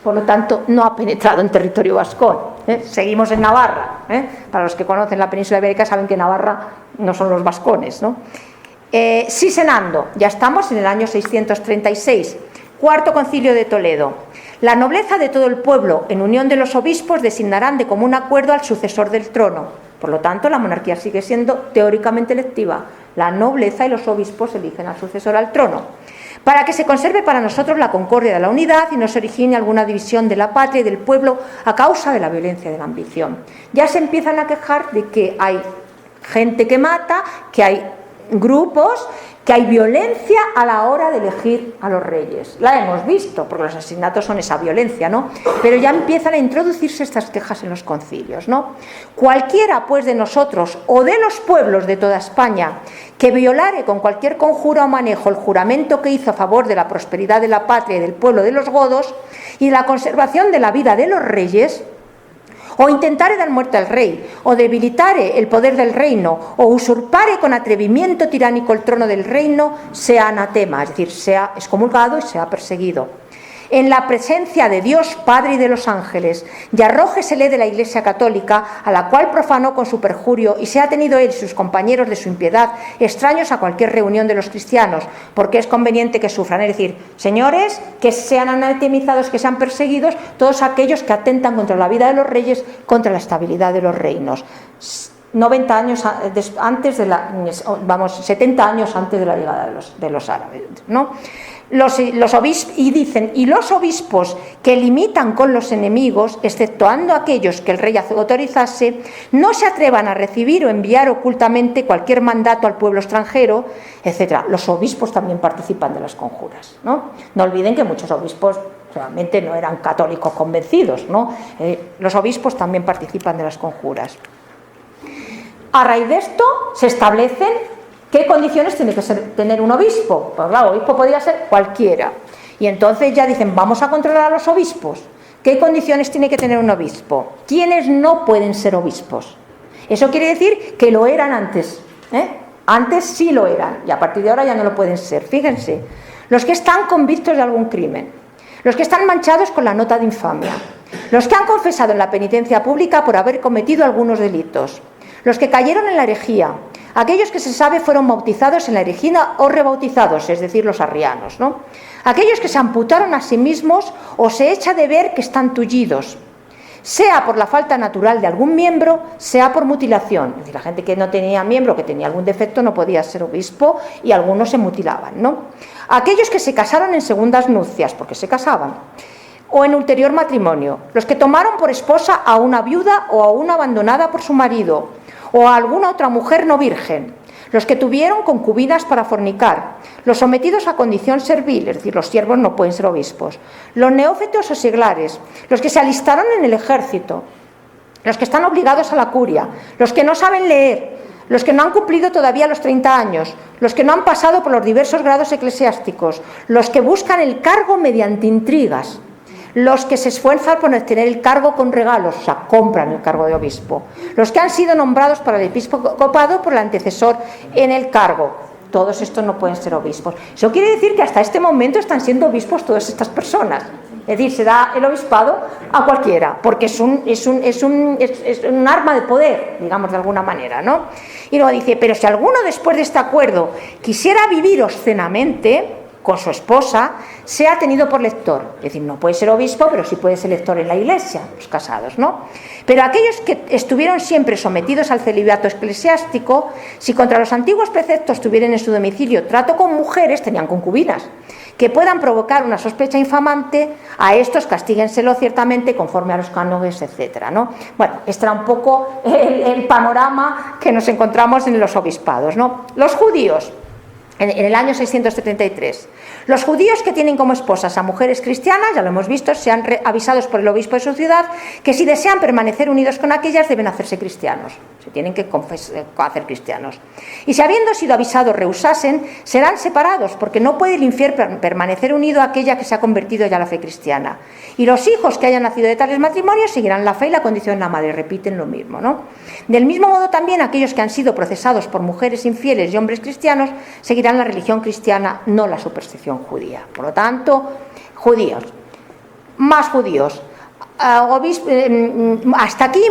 Por lo tanto, no ha penetrado en territorio vascón. Seguimos en Navarra. Para los que conocen la península ibérica saben que Navarra no son los vascones, ¿no? Sisenando, ya estamos en el año 636, Cuarto Concilio de Toledo. La nobleza de todo el pueblo, en unión de los obispos, designarán de común acuerdo al sucesor del trono. Por lo tanto, la monarquía sigue siendo teóricamente electiva. La nobleza y los obispos eligen al sucesor al trono. Para que se conserve para nosotros la concordia de la unidad y no se origine alguna división de la patria y del pueblo a causa de la violencia y de la ambición. Ya se empiezan a quejar de que hay gente que mata, que hay grupos, que hay violencia a la hora de elegir a los reyes. La hemos visto, porque los asesinatos son esa violencia, ¿no? Pero ya empiezan a introducirse estas quejas en los concilios, ¿no? Cualquiera, pues, de nosotros o de los pueblos de toda España que violare con cualquier conjura o manejo el juramento que hizo a favor de la prosperidad de la patria y del pueblo de los godos y de la conservación de la vida de los reyes, o intentare dar muerte al rey, o debilitare el poder del reino, o usurpare con atrevimiento tiránico el trono del reino, sea anatema, es decir, sea excomulgado y sea perseguido. En la presencia de Dios Padre y de los ángeles, y arrójesele de la Iglesia Católica, a la cual profanó con su perjurio, y sea tenido él y sus compañeros de su impiedad extraños a cualquier reunión de los cristianos, porque es conveniente que sufran. Es decir, señores, que sean anatemizados, que sean perseguidos todos aquellos que atentan contra la vida de los reyes, contra la estabilidad de los reinos. 90 años antes de 70 años antes de la llegada de los árabes, ¿no? Los obispos que limitan con los enemigos, exceptuando aquellos que el rey autorizase, no se atrevan a recibir o enviar ocultamente cualquier mandato al pueblo extranjero, etc. Los obispos también participan de las conjuras, ¿no? No olviden que muchos obispos realmente no eran católicos convencidos, ¿no? Los obispos también participan de las conjuras. A raíz de esto se establecen qué condiciones tiene que tener un obispo. Pues claro, obispo podría ser cualquiera. Y entonces ya dicen, vamos a controlar a los obispos. ¿Qué condiciones tiene que tener un obispo? ¿Quiénes no pueden ser obispos? Eso quiere decir que lo eran antes. Antes sí lo eran, y a partir de ahora ya no lo pueden ser. Fíjense, los que están convictos de algún crimen, los que están manchados con la nota de infamia, los que han confesado en la penitencia pública por haber cometido algunos delitos, los que cayeron en la herejía, aquellos que se sabe fueron bautizados en la herejía o rebautizados, es decir, los arrianos, ¿no? Aquellos que se amputaron a sí mismos o se echa de ver que están tullidos, sea por la falta natural de algún miembro, sea por mutilación. Es decir, la gente que no tenía miembro, que tenía algún defecto, no podía ser obispo y algunos se mutilaban, ¿no? Aquellos que se casaron en segundas nupcias, porque se casaban, o en ulterior matrimonio, los que tomaron por esposa a una viuda o a una abandonada por su marido, o a alguna otra mujer no virgen, los que tuvieron concubinas para fornicar, los sometidos a condición servil, es decir, los siervos no pueden ser obispos, los neófitos o seglares, los que se alistaron en el ejército, los que están obligados a la curia, los que no saben leer, los que no han cumplido todavía los 30 años, los que no han pasado por los diversos grados eclesiásticos, los que buscan el cargo mediante intrigas, los que se esfuerzan por obtener el cargo con regalos, o sea, compran el cargo de obispo, los que han sido nombrados para el episcopado por el antecesor en el cargo. Todos estos no pueden ser obispos. Eso quiere decir que hasta este momento están siendo obispos todas estas personas. Es decir, se da el obispado a cualquiera, porque es un arma de poder, digamos de alguna manera, ¿no? Y luego dice, pero si alguno después de este acuerdo quisiera vivir obscenamente con su esposa, sea tenido por lector. Es decir, no puede ser obispo, pero sí puede ser lector en la iglesia, los casados, ¿no? Pero aquellos que estuvieron siempre sometidos al celibato eclesiástico, si contra los antiguos preceptos tuvieran en su domicilio trato con mujeres, tenían concubinas, que puedan provocar una sospecha infamante, a estos castíguenselo ciertamente conforme a los cánones, etcétera, ¿no? Bueno, este era un poco el panorama que nos encontramos en los obispados, ¿no? Los judíos. En el año 673, los judíos que tienen como esposas a mujeres cristianas, ya lo hemos visto, sean avisados por el obispo de su ciudad que si desean permanecer unidos con aquellas deben hacerse cristianos, se tienen que hacer cristianos. Y si habiendo sido avisados rehusasen, serán separados, porque no puede el infiel permanecer unido a aquella que se ha convertido ya a la fe cristiana. Y los hijos que hayan nacido de tales matrimonios seguirán la fe y la condición de la madre, repiten lo mismo, ¿no? Del mismo modo también aquellos que han sido procesados por mujeres infieles y hombres cristianos seguirán la religión cristiana, no la superstición judía. Por lo tanto, judíos, más judíos. Hasta aquí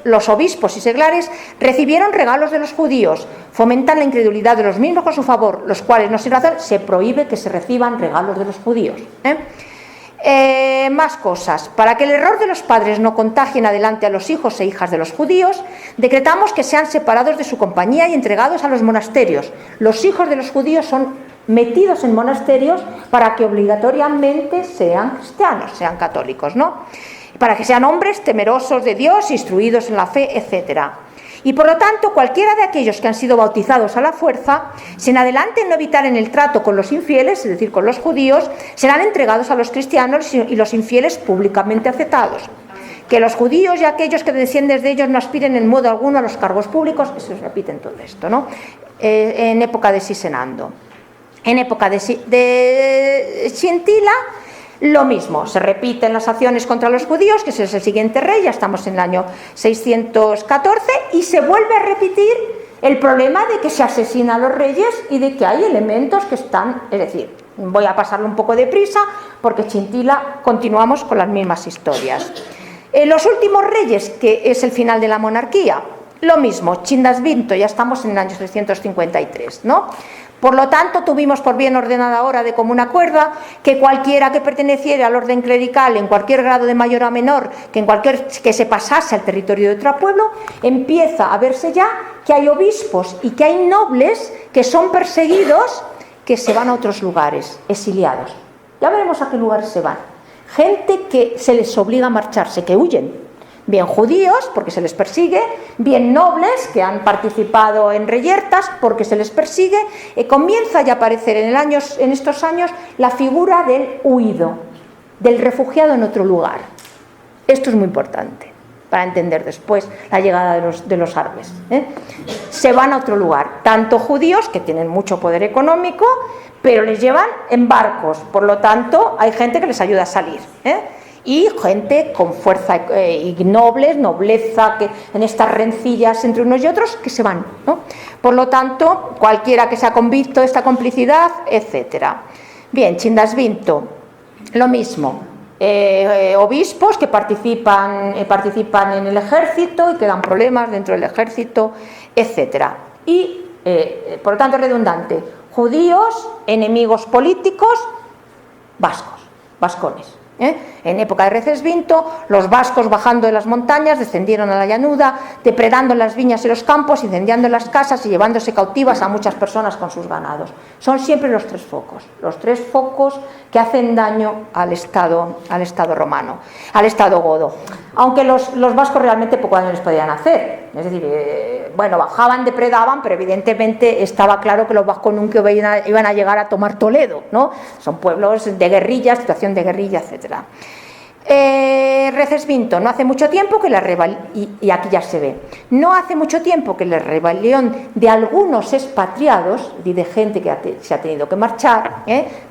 los obispos y seglares recibieron regalos de los judíos, fomentan la incredulidad de los mismos con su favor, los cuales no sin razón se prohíbe que se reciban regalos de los judíos. Más cosas. Para que el error de los padres no contagie en adelante a los hijos e hijas de los judíos, decretamos que sean separados de su compañía y entregados a los monasterios. Los hijos de los judíos son metidos en monasterios para que obligatoriamente sean cristianos, sean católicos, ¿no? Para que sean hombres temerosos de Dios, instruidos en la fe, etcétera. Y por lo tanto, cualquiera de aquellos que han sido bautizados a la fuerza, si en adelante no evitaren el trato con los infieles, es decir, con los judíos, serán entregados a los cristianos y los infieles públicamente aceptados. Que los judíos y aquellos que descienden de ellos no aspiren en modo alguno a los cargos públicos, eso se repite en todo esto, ¿no? En época de Sisenando. En época de Scientila, Lo mismo, se repiten las acciones contra los judíos, que ese es el siguiente rey, ya estamos en el año 614, y se vuelve a repetir el problema de que se asesina a los reyes y de que hay elementos que están, es decir, voy a pasarlo un poco deprisa porque Chintila continuamos con las mismas historias. Los últimos reyes, que es el final de la monarquía, lo mismo, Chindasvinto, ya estamos en el año 653, ¿no? Por lo tanto, tuvimos por bien ordenada ahora de común acuerdo que cualquiera que perteneciera al orden clerical en cualquier grado de mayor a menor, que se pasase al territorio de otro pueblo, empieza a verse ya que hay obispos y que hay nobles que son perseguidos, que se van a otros lugares, exiliados. Ya veremos a qué lugares se van. Gente que se les obliga a marcharse, que huyen. Bien judíos, porque se les persigue, bien nobles, que han participado en reyertas, porque se les persigue. Comienza ya a aparecer en estos años la figura del huido, del refugiado en otro lugar. Esto es muy importante para entender después la llegada de los árabes. Se van a otro lugar, tanto judíos, que tienen mucho poder económico, pero les llevan en barcos, por lo tanto hay gente que les ayuda a salir, y gente con fuerza y nobleza, que en estas rencillas entre unos y otros, que se van, ¿no? Por lo tanto, cualquiera que sea convicto de esta complicidad, etcétera. Bien, Chindasvinto, lo mismo. Obispos que participan en el ejército y que dan problemas dentro del ejército, etcétera. Y, por lo tanto, redundante. Judíos, enemigos políticos, vascones. En época de Recesvinto, los vascos bajando de las montañas descendieron a la llanura, depredando las viñas y los campos, incendiando las casas y llevándose cautivas a muchas personas con sus ganados. Son siempre los tres focos que hacen daño al Estado romano, al Estado godo. Aunque los vascos realmente poco daño les podían hacer. Es decir, bajaban, depredaban, pero evidentemente estaba claro que los vascos nunca iban a llegar a tomar Toledo, ¿no? Son pueblos de guerrilla, situación de guerrilla, etc. Recesvinto, no hace mucho tiempo que y aquí ya se ve, no hace mucho tiempo que la rebelión de algunos expatriados, y de gente que se ha tenido que marchar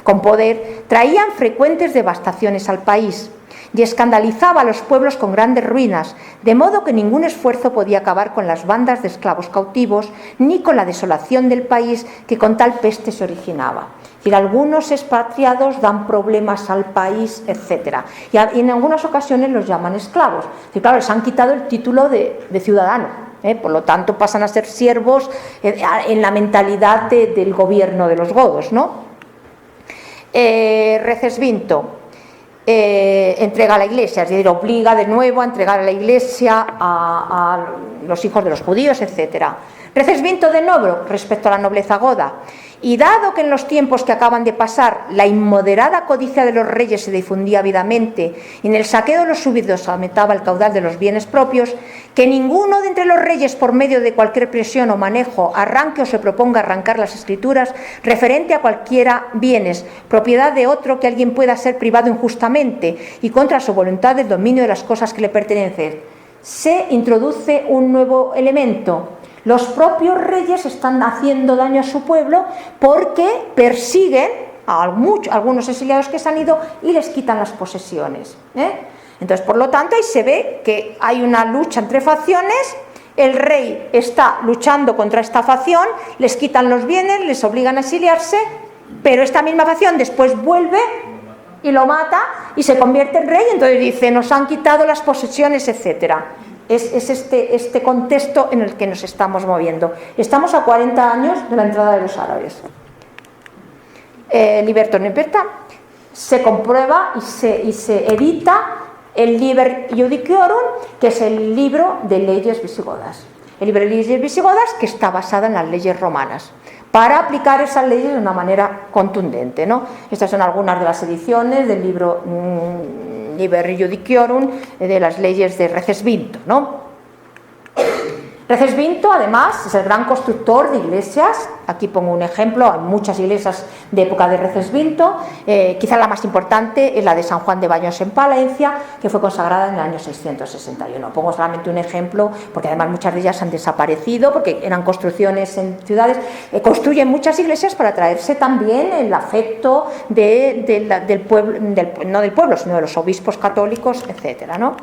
con poder, traían frecuentes devastaciones al país y escandalizaba a los pueblos con grandes ruinas, de modo que ningún esfuerzo podía acabar con las bandas de esclavos cautivos ni con la desolación del país que con tal peste se originaba. Es decir, algunos expatriados dan problemas al país, etc. Y en algunas ocasiones los llaman esclavos. Y claro, les han quitado el título de ciudadano, por lo tanto pasan a ser siervos en la mentalidad del gobierno de los godos, ¿no? Recesvinto entrega a la iglesia, es decir, obliga de nuevo a entregar a la iglesia a los hijos de los judíos, etc. Recesvinto de nuevo respecto a la nobleza goda. Y dado que en los tiempos que acaban de pasar la inmoderada codicia de los reyes se difundía ávidamente y en el saqueo de los súbditos aumentaba el caudal de los bienes propios, que ninguno de entre los reyes por medio de cualquier presión o manejo arranque o se proponga arrancar las escrituras referente a cualquiera bienes, propiedad de otro que alguien pueda ser privado injustamente y contra su voluntad del dominio de las cosas que le pertenecen. Se introduce un nuevo elemento. Los propios reyes están haciendo daño a su pueblo porque persiguen a algunos exiliados que se han ido y les quitan las posesiones. Entonces, por lo tanto, ahí se ve que hay una lucha entre facciones. El rey está luchando contra esta facción, les quitan los bienes, les obligan a exiliarse, pero esta misma facción después vuelve y lo mata y se convierte en rey. Entonces dice, nos han quitado las posesiones, etcétera. Es este contexto en el que nos estamos moviendo. Estamos a 40 años de la entrada de los árabes. Liberto Nepeta se comprueba y se edita el Liber Judiciorum, que es el libro de leyes visigodas. El libro de leyes visigodas que está basado en las leyes romanas, para aplicar esas leyes de una manera contundente, ¿no? Estas son algunas de las ediciones del libro Liber Judiciorum de las leyes de Recesvinto, ¿no? Recesvinto, además, es el gran constructor de iglesias. Aquí pongo un ejemplo, hay muchas iglesias de época de Recesvinto. Quizá la más importante es la de San Juan de Baños en Palencia, que fue consagrada en el año 661. Pongo solamente un ejemplo, porque además muchas de ellas han desaparecido, porque eran construcciones en ciudades. Construyen muchas iglesias para traerse también el afecto del pueblo, no del pueblo, sino de los obispos católicos, etcétera, ¿no?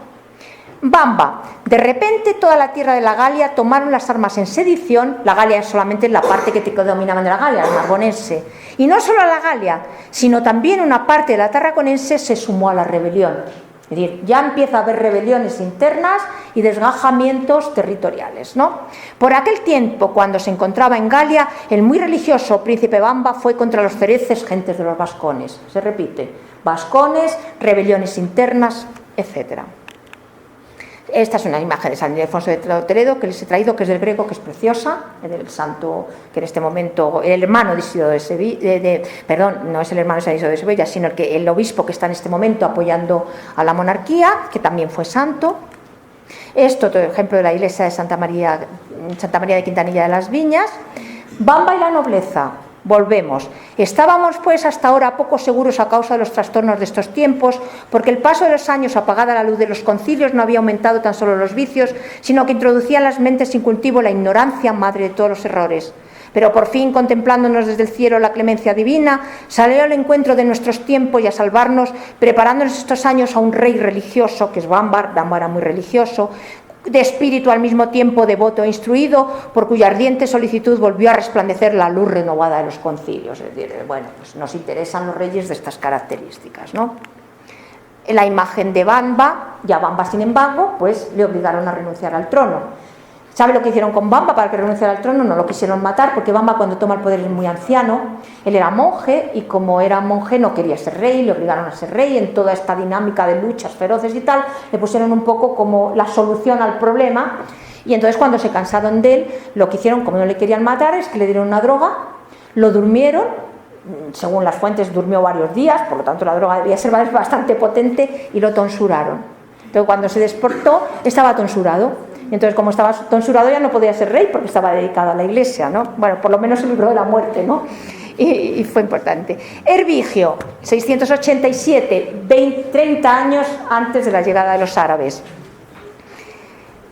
Bamba. De repente toda la tierra de la Galia tomaron las armas en sedición. La Galia es solamente la parte que dominaban de la Galia, el narbonense. Y no solo la Galia, sino también una parte de la tarraconense se sumó a la rebelión. Es decir, ya empieza a haber rebeliones internas y desgajamientos territoriales, ¿no? Por aquel tiempo, cuando se encontraba en Galia, el muy religioso príncipe Bamba fue contra los feroces gentes de los vascones. Se repite, vascones, rebeliones internas, etcétera. Esta es una imagen de San Ildefonso de Toledo que les he traído, que es del Greco, que es preciosa, del santo que en este momento, el hermano de Isidoro de Sevilla, perdón, no es el hermano de San Isidoro de Sevilla, sino el obispo que está en este momento apoyando a la monarquía, que también fue santo. Esto, otro ejemplo de la iglesia de Santa María de Quintanilla de las Viñas. Bamba y la nobleza. Volvemos. Estábamos pues hasta ahora poco seguros a causa de los trastornos de estos tiempos, porque el paso de los años, apagada la luz de los concilios, no había aumentado tan solo los vicios, sino que introducía en las mentes sin cultivo la ignorancia, madre de todos los errores. Pero por fin, contemplándonos desde el cielo la clemencia divina, salió al encuentro de nuestros tiempos y a salvarnos, preparándonos estos años a un rey religioso, que es Bamba. Bamba era muy religioso, de espíritu al mismo tiempo devoto e instruido, por cuya ardiente solicitud volvió a resplandecer la luz renovada de los concilios. Es decir, bueno, pues nos interesan los reyes de estas características, ¿no? En la imagen de Bamba, ya Bamba, sin embargo, pues le obligaron a renunciar al trono. ¿Sabe lo que hicieron con Bamba para que renunciara al trono? No lo quisieron matar, porque Bamba, cuando toma el poder, es muy anciano. Él era monje y, como era monje, no quería ser rey, le obligaron a ser rey. En toda esta dinámica de luchas feroces y tal, le pusieron un poco como la solución al problema. Y entonces, cuando se cansaron de él, lo que hicieron, como no le querían matar, es que le dieron una droga, lo durmieron. Según las fuentes, durmió varios días, por lo tanto la droga debía ser bastante potente, y lo tonsuraron. Entonces, cuando se despertó, estaba tonsurado. Entonces, como estaba tonsurado, ya no podía ser rey, porque estaba dedicado a la iglesia, ¿no? Bueno, por lo menos se libró de la muerte, ¿no? Y fue importante. Hervigio, 687, 30 años antes de la llegada de los árabes.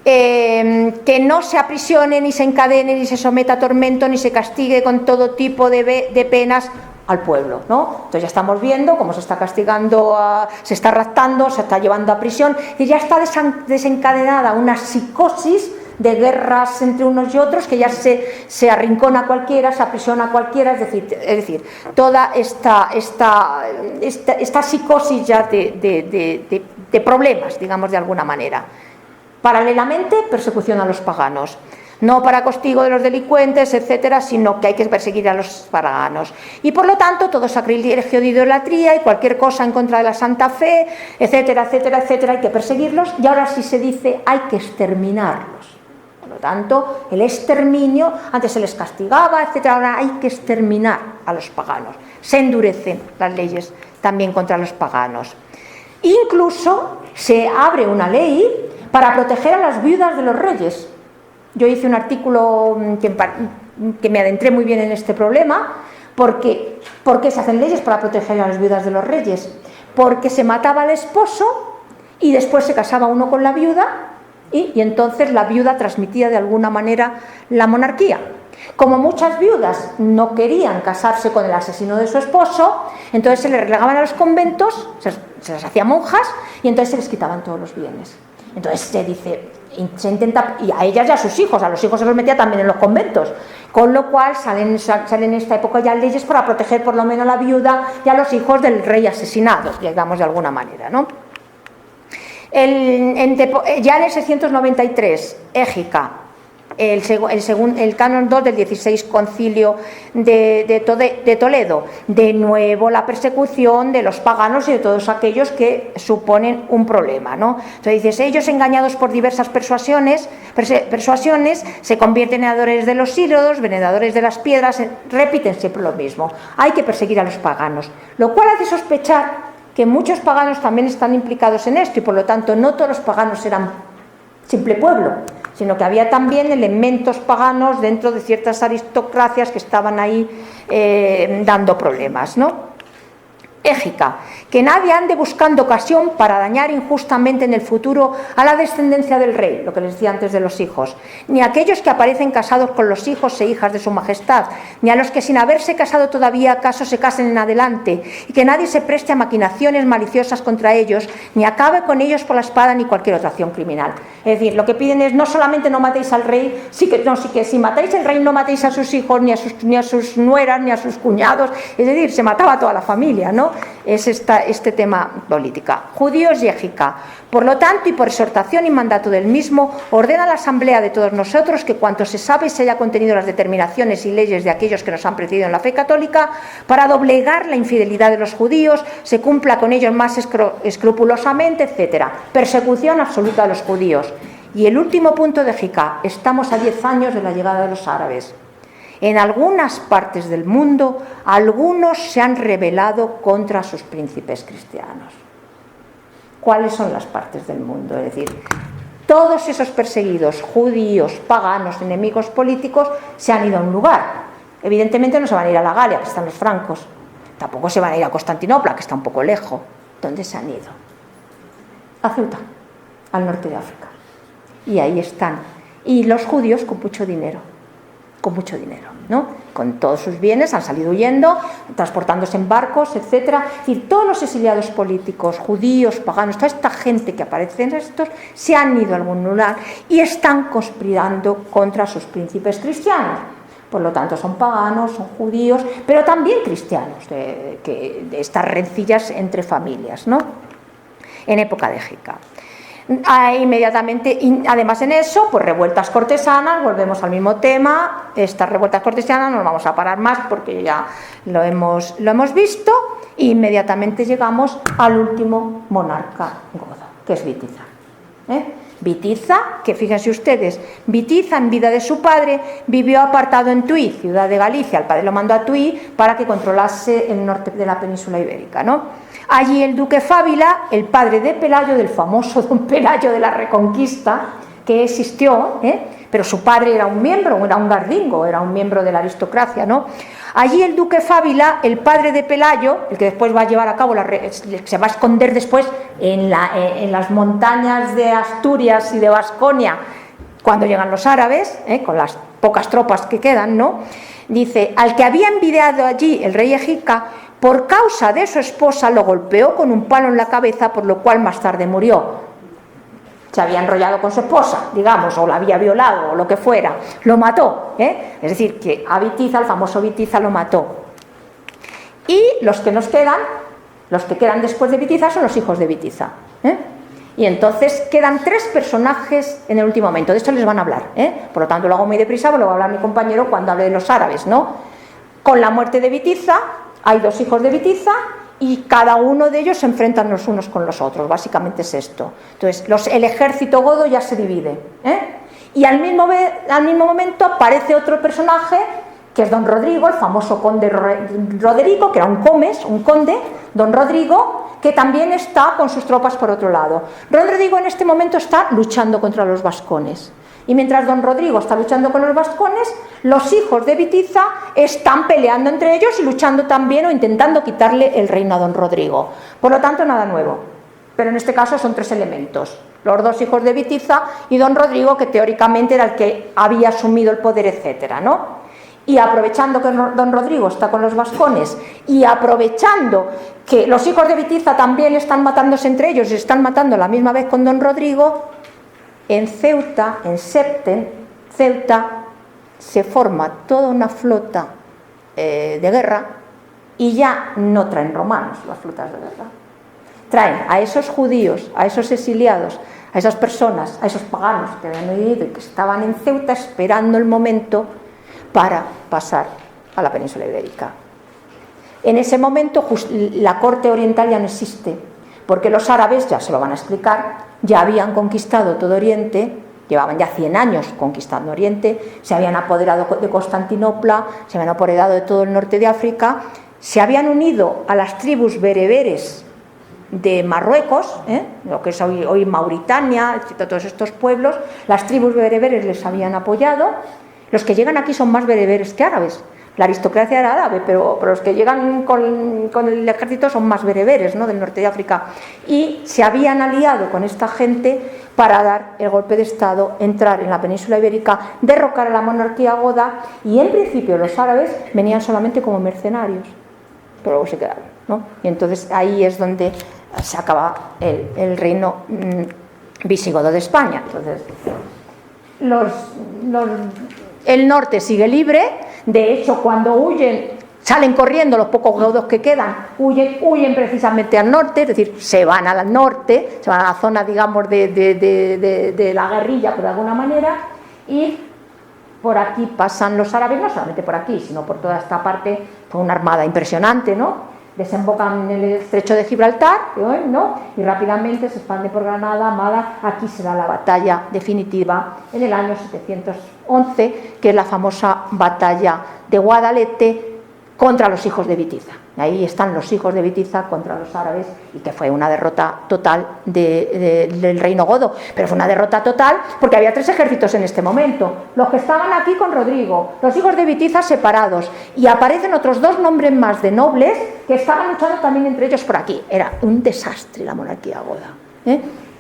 Que no se aprisione, ni se encadene, ni se someta a tormento, ni se castigue con todo tipo de penas al pueblo, ¿no? Entonces ya estamos viendo cómo se está castigando, se está raptando, se está llevando a prisión, y ya está desencadenada una psicosis de guerras entre unos y otros, que ya se arrincona a cualquiera, se aprisiona a cualquiera, es decir, toda esta psicosis ya de problemas, digamos, de alguna manera. Paralelamente, persecución a los paganos. No para castigo de los delincuentes, etcétera, sino que hay que perseguir a los paganos. Y por lo tanto, todo sacrilegio de idolatría y cualquier cosa en contra de la Santa Fe, etcétera, etcétera, etcétera, hay que perseguirlos, y ahora sí se dice hay que exterminarlos. Por lo tanto, el exterminio, antes se les castigaba, etcétera, ahora hay que exterminar a los paganos. Se endurecen las leyes también contra los paganos. Incluso se abre una ley para proteger a las viudas de los reyes. Yo hice un artículo que me adentré muy bien en este problema, porque ¿por qué se hacen leyes para proteger a las viudas de los reyes? Porque se mataba al esposo y después se casaba uno con la viuda, y entonces la viuda transmitía de alguna manera la monarquía. Como muchas viudas no querían casarse con el asesino de su esposo, entonces se les relegaban a los conventos, se las hacía monjas, y entonces se les quitaban todos los bienes. Entonces se intenta, y a ellas y a sus hijos, a los hijos se los metía también en los conventos, con lo cual salen en esta época ya leyes para proteger por lo menos a la viuda y a los hijos del rey asesinado, digamos, de alguna manera, ¿no? Ya en el 693, Égica, el canon 2 del 16 concilio de Toledo, de nuevo la persecución de los paganos y de todos aquellos que suponen un problema, ¿no? Entonces dices, ellos, engañados por diversas persuasiones se convierten en adoradores de los ídolos, veneradores de las piedras, repiten siempre lo mismo, hay que perseguir a los paganos, lo cual hace sospechar que muchos paganos también están implicados en esto, y por lo tanto no todos los paganos eran simple pueblo, sino que había también elementos paganos dentro de ciertas aristocracias que estaban ahí dando problemas, ¿no? Égica, que nadie ande buscando ocasión para dañar injustamente en el futuro a la descendencia del rey, lo que les decía antes de los hijos, ni a aquellos que aparecen casados con los hijos e hijas de su majestad, ni a los que sin haberse casado todavía acaso se casen en adelante, y que nadie se preste a maquinaciones maliciosas contra ellos, ni acabe con ellos por la espada ni cualquier otra acción criminal. Es decir, lo que piden es no solamente no matéis al rey, sí que si matáis al rey no matéis a sus hijos, ni a sus nueras, ni a sus cuñados, es decir, se mataba a toda la familia, ¿no? Es este tema política. Judíos y Égica. Por lo tanto, y por exhortación y mandato del mismo, ordena a la Asamblea de todos nosotros que cuanto se sabe se haya contenido las determinaciones y leyes de aquellos que nos han precedido en la fe católica, para doblegar la infidelidad de los judíos, se cumpla con ellos más escrupulosamente, etc. Persecución absoluta de los judíos. Y el último punto de Égica. Estamos a 10 años de la llegada de los árabes. En algunas partes del mundo, algunos se han rebelado contra sus príncipes cristianos. ¿Cuáles son las partes del mundo? Es decir, todos esos perseguidos, judíos, paganos, enemigos políticos, se han ido a un lugar. Evidentemente no se van a ir a la Galia, que están los francos. Tampoco se van a ir a Constantinopla, que está un poco lejos. ¿Dónde se han ido? A Ceuta, al norte de África. Y ahí están. Y los judíos con mucho dinero, ¿no? Con todos sus bienes han salido huyendo, transportándose en barcos, etcétera. Es decir, todos los exiliados políticos, judíos, paganos, toda esta gente que aparece en estos, se han ido a algún lugar y están conspirando contra sus príncipes cristianos. Por lo tanto, son paganos, son judíos, pero también cristianos, de estas rencillas entre familias, ¿no? En época de Égica. Inmediatamente, además en eso, pues revueltas cortesanas, volvemos al mismo tema. Estas revueltas cortesanas no nos vamos a parar más porque ya lo hemos visto. E inmediatamente llegamos al último monarca godo, que es Witiza. Witiza, que fíjense ustedes, Witiza en vida de su padre vivió apartado en Tui, ciudad de Galicia. El padre lo mandó a Tui para que controlase el norte de la península ibérica, ¿no? Allí el duque Fábila, el padre de Pelayo, del famoso don Pelayo de la Reconquista, que existió, pero su padre era un miembro, era un gardingo, era un miembro de la aristocracia, ¿no? Allí el duque Fábila, el padre de Pelayo, el que después va a llevar a cabo, se va a esconder después en las montañas de Asturias y de Vasconia, cuando llegan los árabes, con las pocas tropas que quedan, ¿no? Dice, al que había envidiado allí el rey Égica, por causa de su esposa lo golpeó con un palo en la cabeza, por lo cual más tarde murió. Se había enrollado con su esposa, digamos, o la había violado, o lo que fuera, lo mató, Es decir, que a Witiza, el famoso Witiza, lo mató. Y los que nos quedan, los que quedan después de Witiza, son los hijos de Witiza, Y entonces quedan 3 personajes en el último momento. De esto les van a hablar, Por lo tanto lo hago muy deprisa, porque lo va a hablar mi compañero cuando hable de los árabes, ¿no? Con la muerte de Witiza, hay 2 hijos de Witiza y cada uno de ellos se enfrentan los unos con los otros. Básicamente es esto. Entonces, el ejército godo ya se divide, Y al mismo momento aparece otro personaje, que es don Rodrigo, el famoso conde Rodrigo, que era un conde, don Rodrigo, que también está con sus tropas por otro lado. Don Rodrigo en este momento está luchando contra los vascones. Y mientras don Rodrigo está luchando con los vascones, los hijos de Witiza están peleando entre ellos y luchando también o intentando quitarle el reino a don Rodrigo. Por lo tanto, nada nuevo. Pero en este caso son 3 elementos. Los 2 hijos de Witiza y don Rodrigo, que teóricamente era el que había asumido el poder, etcétera, ¿no? Y aprovechando que don Rodrigo está con los vascones y aprovechando que los hijos de Witiza también están matándose entre ellos y se están matando a la misma vez con don Rodrigo, en Ceuta, en Septen, Ceuta, se forma toda una flota de guerra y ya no traen romanos las flotas de guerra. Traen a esos judíos, a esos exiliados, a esas personas, a esos paganos que habían ido y que estaban en Ceuta esperando el momento para pasar a la península ibérica. En ese momento la corte oriental ya no existe, porque los árabes, ya se lo van a explicar, ya habían conquistado todo Oriente, llevaban ya 100 años conquistando Oriente, se habían apoderado de Constantinopla, se habían apoderado de todo el norte de África, se habían unido a las tribus bereberes de Marruecos, lo que es hoy Mauritania, todos estos pueblos, las tribus bereberes les habían apoyado. Los que llegan aquí son más bereberes que árabes. La aristocracia era árabe, pero los que llegan con el ejército son más bereberes, ¿no?, del norte de África. Y se habían aliado con esta gente para dar el golpe de Estado, entrar en la península ibérica, derrocar a la monarquía goda, y en principio los árabes venían solamente como mercenarios, pero luego se quedaron, ¿no? Y entonces ahí es donde se acaba el reino visigodo de España. Entonces, el norte sigue libre. De hecho, cuando huyen, salen corriendo los pocos godos que quedan, huyen precisamente al norte, es decir, se van al norte, se van a la zona, digamos, de la guerrilla, por alguna manera, y por aquí pasan los árabes, no solamente por aquí, sino por toda esta parte, con una armada impresionante, ¿no? Desembocan en el estrecho de Gibraltar, ¿no?, y rápidamente se expande por Granada, Málaga. Aquí se da la batalla definitiva en el año 711, que es la famosa batalla de Guadalete contra los hijos de Bitiza. Ahí están los hijos de Bitiza contra los árabes, y que fue una derrota total del reino godo. Pero fue una derrota total porque había 3 ejércitos en este momento: los que estaban aquí con Rodrigo, los hijos de Bitiza separados, y aparecen otros 2 nombres más de nobles que estaban luchando también entre ellos por aquí. Era un desastre la monarquía goda,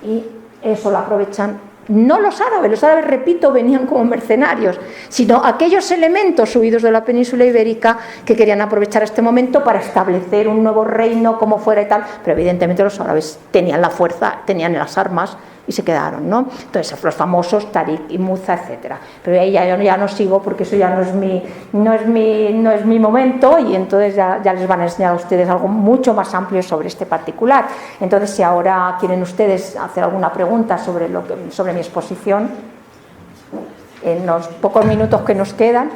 y eso lo aprovechan no los árabes, repito, venían como mercenarios, sino aquellos elementos subidos de la península ibérica que querían aprovechar este momento para establecer un nuevo reino como fuera y tal, pero evidentemente los árabes tenían la fuerza, tenían las armas y se quedaron, ¿no? Entonces los famosos Tarik y Muza, etcétera. Pero ahí ya no sigo, porque eso ya no es mi momento, y entonces ya les van a enseñar a ustedes algo mucho más amplio sobre este particular. Entonces, si ahora quieren ustedes hacer alguna pregunta sobre mi exposición, en los pocos minutos que nos quedan.